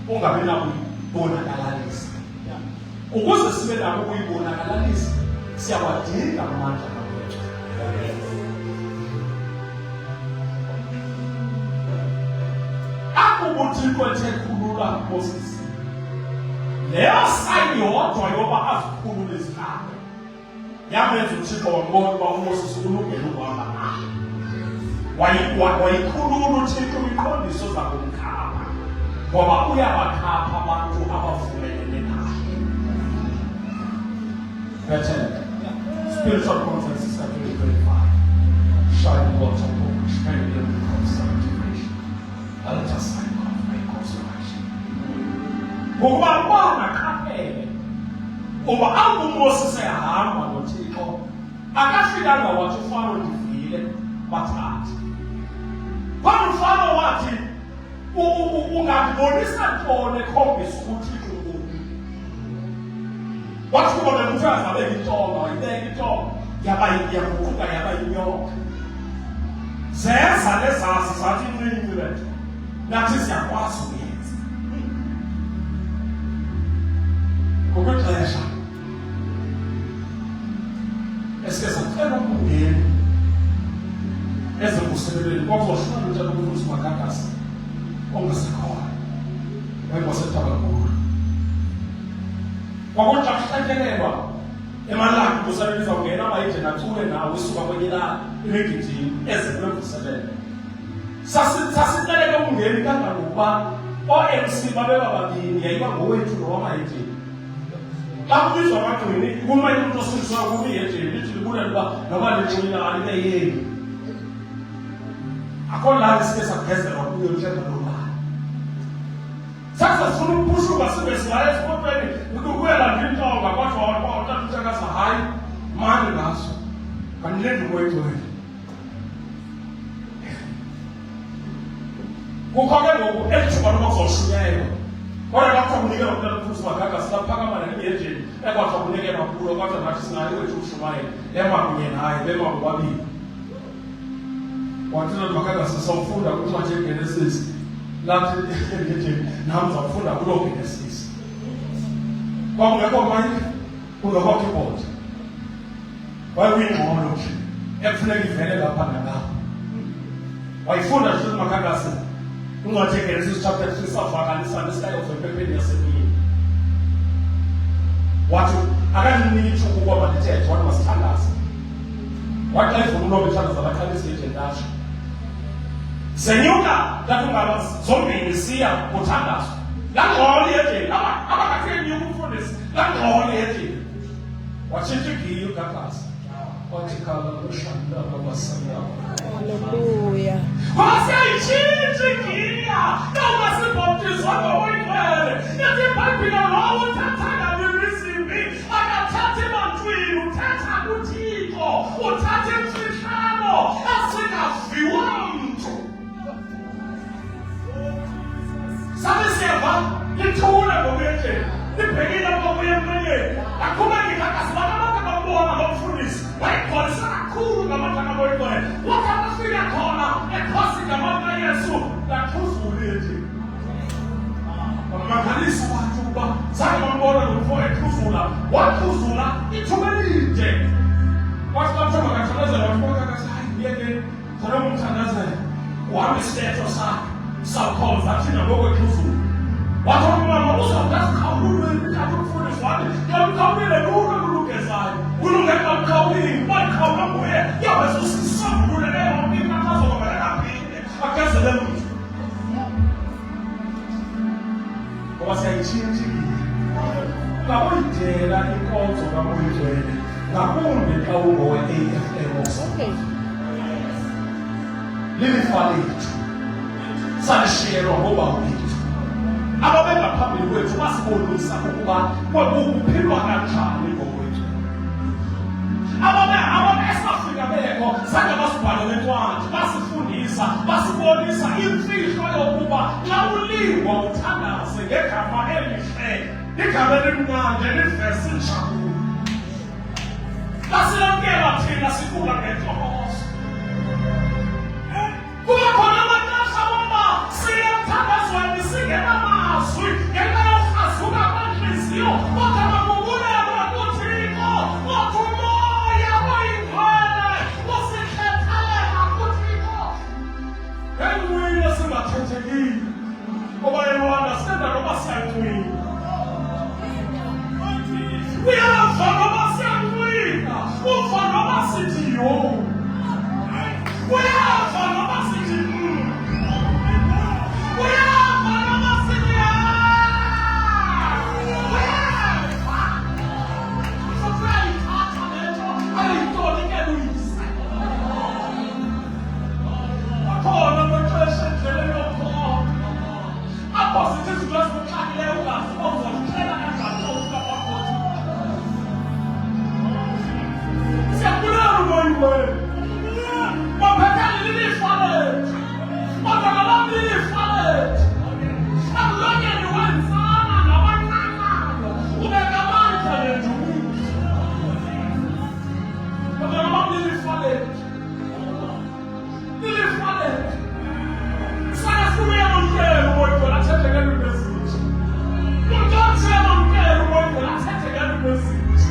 ungabi nako uyibonakalisa ukuze sibe nako ukuyibonakalisa siyawadinga amandla kaWethu. Akubuthixo ethe khulula Moses leyo sayini yodwa yoba azikhulule izihlalo yamenza uThixo wambona uba uMoses ulungele ukuhamba naye wayikhulula uThixo iqondiso zakumkhapha ngoba uyabakhapha abantu abavumelene naye. Spiritual conferences are 2025. Shine lots of books, many biblical sanctification. Let us sign off by consolation. Ngoba qaphele uba uMoses ehamba noThixo akafikanga wathi uFaro ndivile bathathe. Kodwa uFaro wathi ungabonisa ntoni ekhombisa uThixo ukuthi wathi kuba bekufika zabe itonga wayibeka itonga yaba yaguquka yaba inyoka zeza lezazi zathi incinci le nto nathi siyakwazi ukuyenza ngokwexesha esike sacela ukungena ezevuselelweni kwakuzohlala utshela ukuthi usimagagasi ongasekhona wayengosetabakulu kwakuthi akuhlekelelwa emalanga kusalele izawungena abayide nathule nawe isuka kwenye ilanga imigidini ezekulekuvuselele sasiteleke ukungeni kangangokuba o-MC babeba babini yayiba ngowethu nowamayedini xa kubizwa amagxini kumayile umntu osindiswayo kumiyedini lithi libulele uba noba lincinane libe yeni akho lali sike sagezelwa kuyo ntsheba lomali sasa sifuna ukupushuka sibe silaye esipotweni ukuyela ngintonga kodwa wathatha utshakasa hayi mani ngaso kandilendi kwetweni kukho ke ngoku elithuba loba kuzoshunyelwa kodwa kwakuthiwa kunikela umntana umfuzi magagasi laphakama nemiyejeni ekwathiwa kunikelwa kulo kodwa nathi sinayo wethu ushumayela emakunye naye bemabobabili wathi magagasi sawufunda kuncwadi yeGenesis lathi ngithi nami zawufunda kulo Genesis kwakungekho manje kungekho keyboard wayekuyingqondo nje ekufuneka ivele lapha nalapha wayifunda nje magagasi uncwadi yeGenesis chapter 3 savakalisa nesihlalo sephepheni yasemini wathi akaninithi ukuba bandithethe wathi masithandaze wathi xa ivula ulobe ithandaza abaqalisa ijendatsho senyuka ndathi ungaba zombini siya kuthandazo langqola iyejeni abakathe nyuka umfundisi langqola iyejeni watshintsha igiye ugagasi wathi khala ushanda babasaya Hallelujah. wasayitshintsha igiya noma sibhaptizwa ngokwengcwele yathi ibhayibhile lowo uthathaga bemizimbi akathatha ebantwini uthatha kuThixo uthatha imfihlalo esingaviwa mntu sabe siyeva lithule ngokwendlela libhekile kwakuye emlonyeni aquba ngikakasibana abantu abambona ngomfundisi wayekholisa kakhulu ngamatanga boyigcwele wathi abafika khona ekhosi ngamandla Yesu lathuzula ethi bamangalisa abantu ukuba zange bambona ngomfo ethuzula wathuzula ithuba elide wathi bathoba kathandazela wathi bakakathi hayi ngiyeke khona umthandazela uhambe isithetho sakhe sawukhonza thina ngokwethuzula wathi umama uzawukazikhawululweni kathi umfundisi wathi yamkhawulile lula lulugezayo ulungeka mkhawulini bayikhawula nguye yaweza usisambulule leyo mpini akazokwabeleka phinde agezele mntu ngoba siyayitshintsha ngakuyidela inkonzo kaMoyigcwele ngakumbi xa ungowe-AFM Okay. lilifa lethu salishiyelwa ngoba bethu ababengaphambili kwethu basibonisa ukuba kuphilwa kanjani ngokwethu ababesafika bengekho zange basibhalele incwadi, basifundisa, basibonisa imfihlo yokuba xa ulingwa uthandaze ngegama elihle, igama elimnandi eliveza injabulo. Basilumkela thina sikhula ngentokozo. Kuba khona amaxesha woba siye emthandazweni singenamazwi ngenxa yokukrazuka kwentliziyo, kodwa makubulelwe kuThixo, ngoba umoya oyingcwele usikhethalela kuThixo. Engcwele singathethekile, ngoba yewandasinda noba siyancwina. Uyava noba siyancwina, uva noba sithi yo. Uyava noba sithi uyava noba sithi uyava. Sokuyayithatha le nto ayitolikele uyise. Akhona amaxesha endleleni yokhona apho sithi izinto ezikuxakileyo ungazibona uzazixela kanjani osuka kwakhona. Siyabulela umoya wenu. Maphetani lilifa lethu. Bantwana bam lilifa lethu. Emlonyeni wenzana nabanqanayo ubeka amandla nendumiso. Bantwana bam lilifa lethu. Lilifa lethu. Sake siyamamkela umoya wenu athethe ngezinto ezintsha. Umntu siyamamkela umoya wenu athethe ngezinto ezintsha.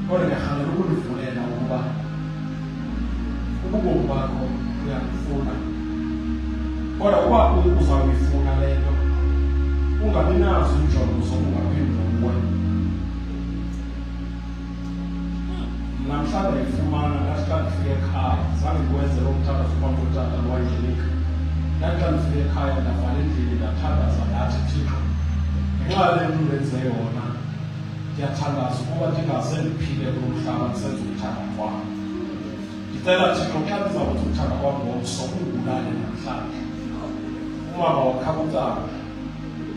kodwa ngiyahalela ukunivulela ukuba ububomi bakho uyabufuna, kodwa uba uzawuyifuna le nto ungabi nazo injongo zokungaphendula kuwe. Mna mhlawumbe ndayifumana ngathi xa ndifike ekhaya, zange ndiwenze lo mthandazo kwam utata lowangenika. Ndathi xa ndifike ekhaya ndavala endlini ndathandaza ndathi Thixo, ngenxa yale nto ndenze yona ndiyathandaza ukuba ndingaze ndiphile kulo mhlaba ndisenza ukuthanda kwam. Ndicela Thixo xa ndizawuthi ukuthanda kwam ngomso ungibulale namhlanje. Umama wakhabutana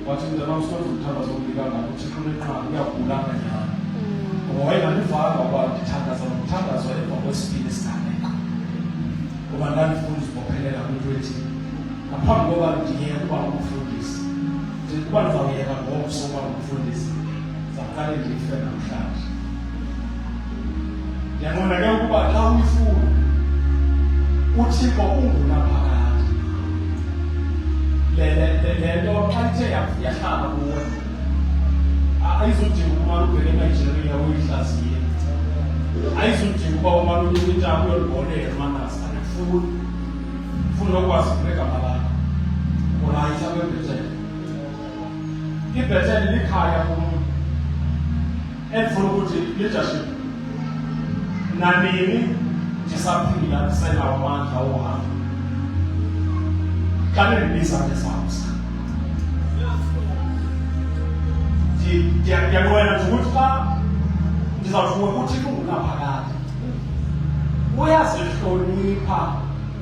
wathi mntana usikwenza ukuthandaza okunika ngako uThixo uneqhaza uyagulana nyhani. Ngoba wayengandivanga uba ndithandaza nomthandazo emva kwesibini esiganeko. Ngoba ndandifuna uzibophelela kwinto ethile. Ngaphambi koba ndiyeke ukuba ngumfundisi, ukuba ndizawuyeka ngomso uba ngumfundisi, ndizawuqale ndife namhlanje. Ndiyanqwenela ke ukuba xa uyifuna uThixo ungunaphakade. Le nto xa ithe yahlala kuwe ayizudinga umane ubheke eNigeria uyihlaziye, ayizudinga uba umane uyintambo uyolibonela emanasi. Andikufuni, ufuna ukwazi ngegama lakho ulayitha kweBhetheli. iBhetheli likhaya kumntu endifuna ukuthi leadership nanini ndisaphila ndisenawo amandla wohamba xa nindibiza ngesamsa. Ndiyanqwena nje ukuthi xa ndizawuvuka uThixo ungunaphakade, uyazihlonipha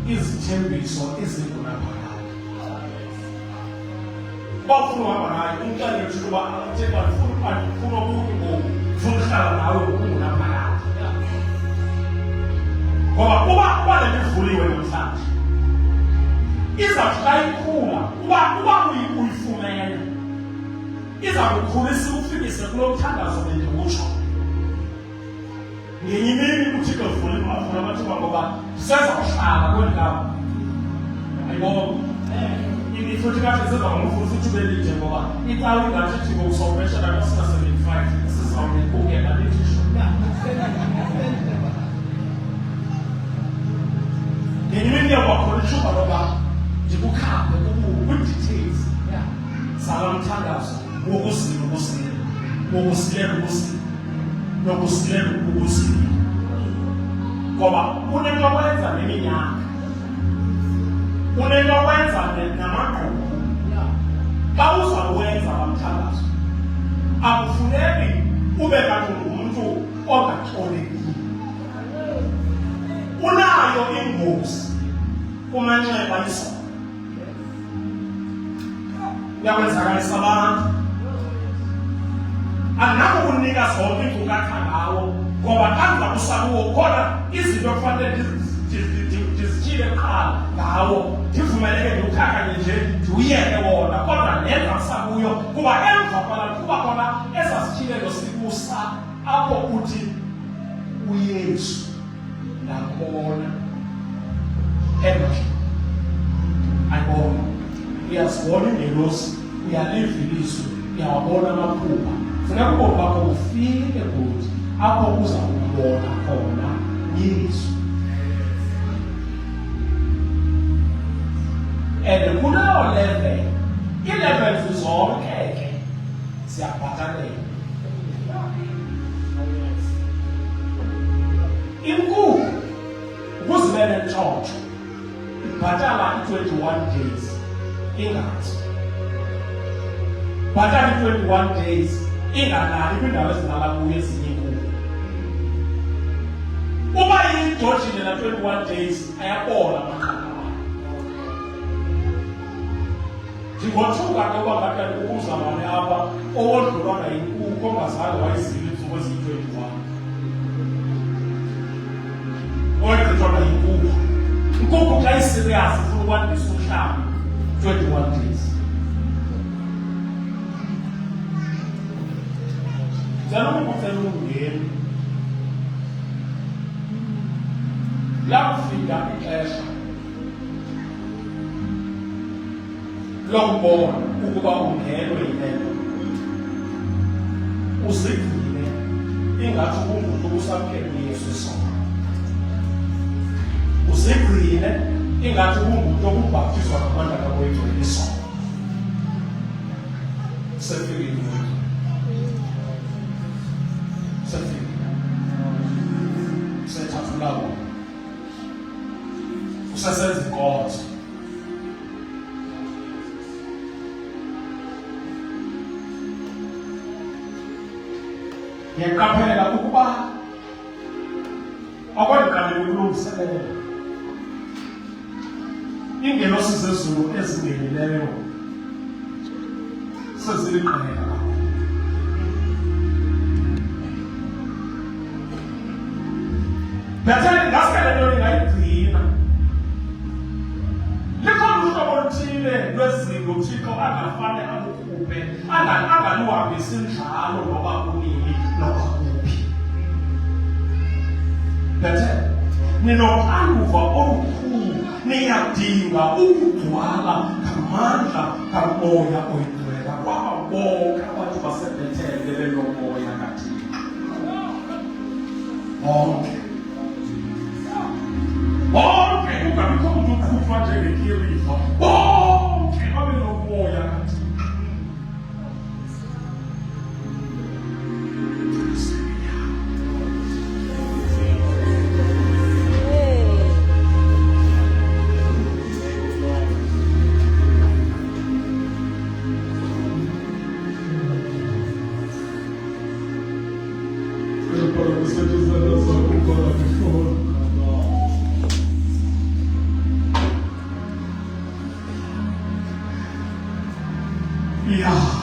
izithembiso ezingunaphakade. Uba ufuna uhamba naye umxelele uThixo uba Thixo andifuna ukuthi ngoku ndifuna uhlala nawe ungunaphakade. Ngoba uba le nto ivuliwe namhlanje izawuthi xa ikhula, uba uyifumene iza kukhulisa ukufikise kulo mthandazo bendiwutsho. Ngenye imini uThixo uvule amathuba ngoba ndisenza kuhlala kweli ndawo. Ayibona futhi kade siza ngomfuzi ithuba elide ngoba icawe ingathi Thixo usawubeshela ka-75 sizawubukela lithisho. Ngenye imini ndiyakwakhona ithuba loba ndikukhambe kwi-details zala mthandazo wokusilela ukusilela. Ngoba unento okwenza neminyaka, unento okwenza namagqubu. Xa uzawuwenza la mthandazo akufuneki ube kanti ngumntu ongaxolekile. Unayo ingozi kumanxeba isono, uyakwenzakalisa abantu. Andinakukunika zonke iinkcukacha ngawo ngoba xa ndiza kusa kuwo khona izinto ekufanele ndizityile kuqala ngawo, ndivumeleke ndiwukhankanye nje ndiwuyeke wona, kodwa nenza kusa kuyo kuba emva kwalapho kuba khona esasityilelo sikusa apho uthi uYesu ndambona endle. Ayibona, uyazibona iingelosi, uyaliva ilizwi, uyawabona amaphupha. Funeka ubomi bakho bufike kuthi apho uza kubona khona uYesu. And kuleyo level, ii-levels zonke ke ziyabhataleka. Inkukhu ukuzimela entshontsho ibhatala i-21 days ingathi. Bhatala i-21 days ingalali kwindawo ezilala kuyo ezinye inkukhu. Uba iyidojile na 21 days ayabola amaqanda wayo. Ndingothuka ke uba ngathi ukuzamane apha owodlulwana yinkukhu ongazange wayizile iintsuku eziyi-21. Oyegqithwana yinkukhu. Inkukhu xa isirias ifuna ukwandisa umhlaba 21 days. Ndicela ukucela umngeni lakufika ixesha lokubona ukuba ungenwe yile nto, uzivile ingathi ubungumuntu obusamkele uYesu isona. Uzigcine ingathi ubungumuntu obubhaptizwa ngabantu abakwethu isona. Sefikile umuntu. Sefikile. Sethatha lawo. Usasenza inkonzo. Ngiyaqaphela ukuba akwandikane ukulungiselela ingelosi zezulu ezingenileyo seziliqela. Bethele ngasikele nto ngayigcina. Likhona uhlobo oluthile lwezinto uThixo angafane alukhuphe, angaluhambisi njalo noba kunini noba kuphi. Bethele ninoxanduva olukhulu, niyadinga ukugcwala ngamandla kamoya oyigcwele kwaba bonke abantu baseBhethele benomoya kaThixo. Bonke. Bonke kungabikho umuntu uqhutywa njengekirifa. Bonke babe nomoya kaThixo. Yeah.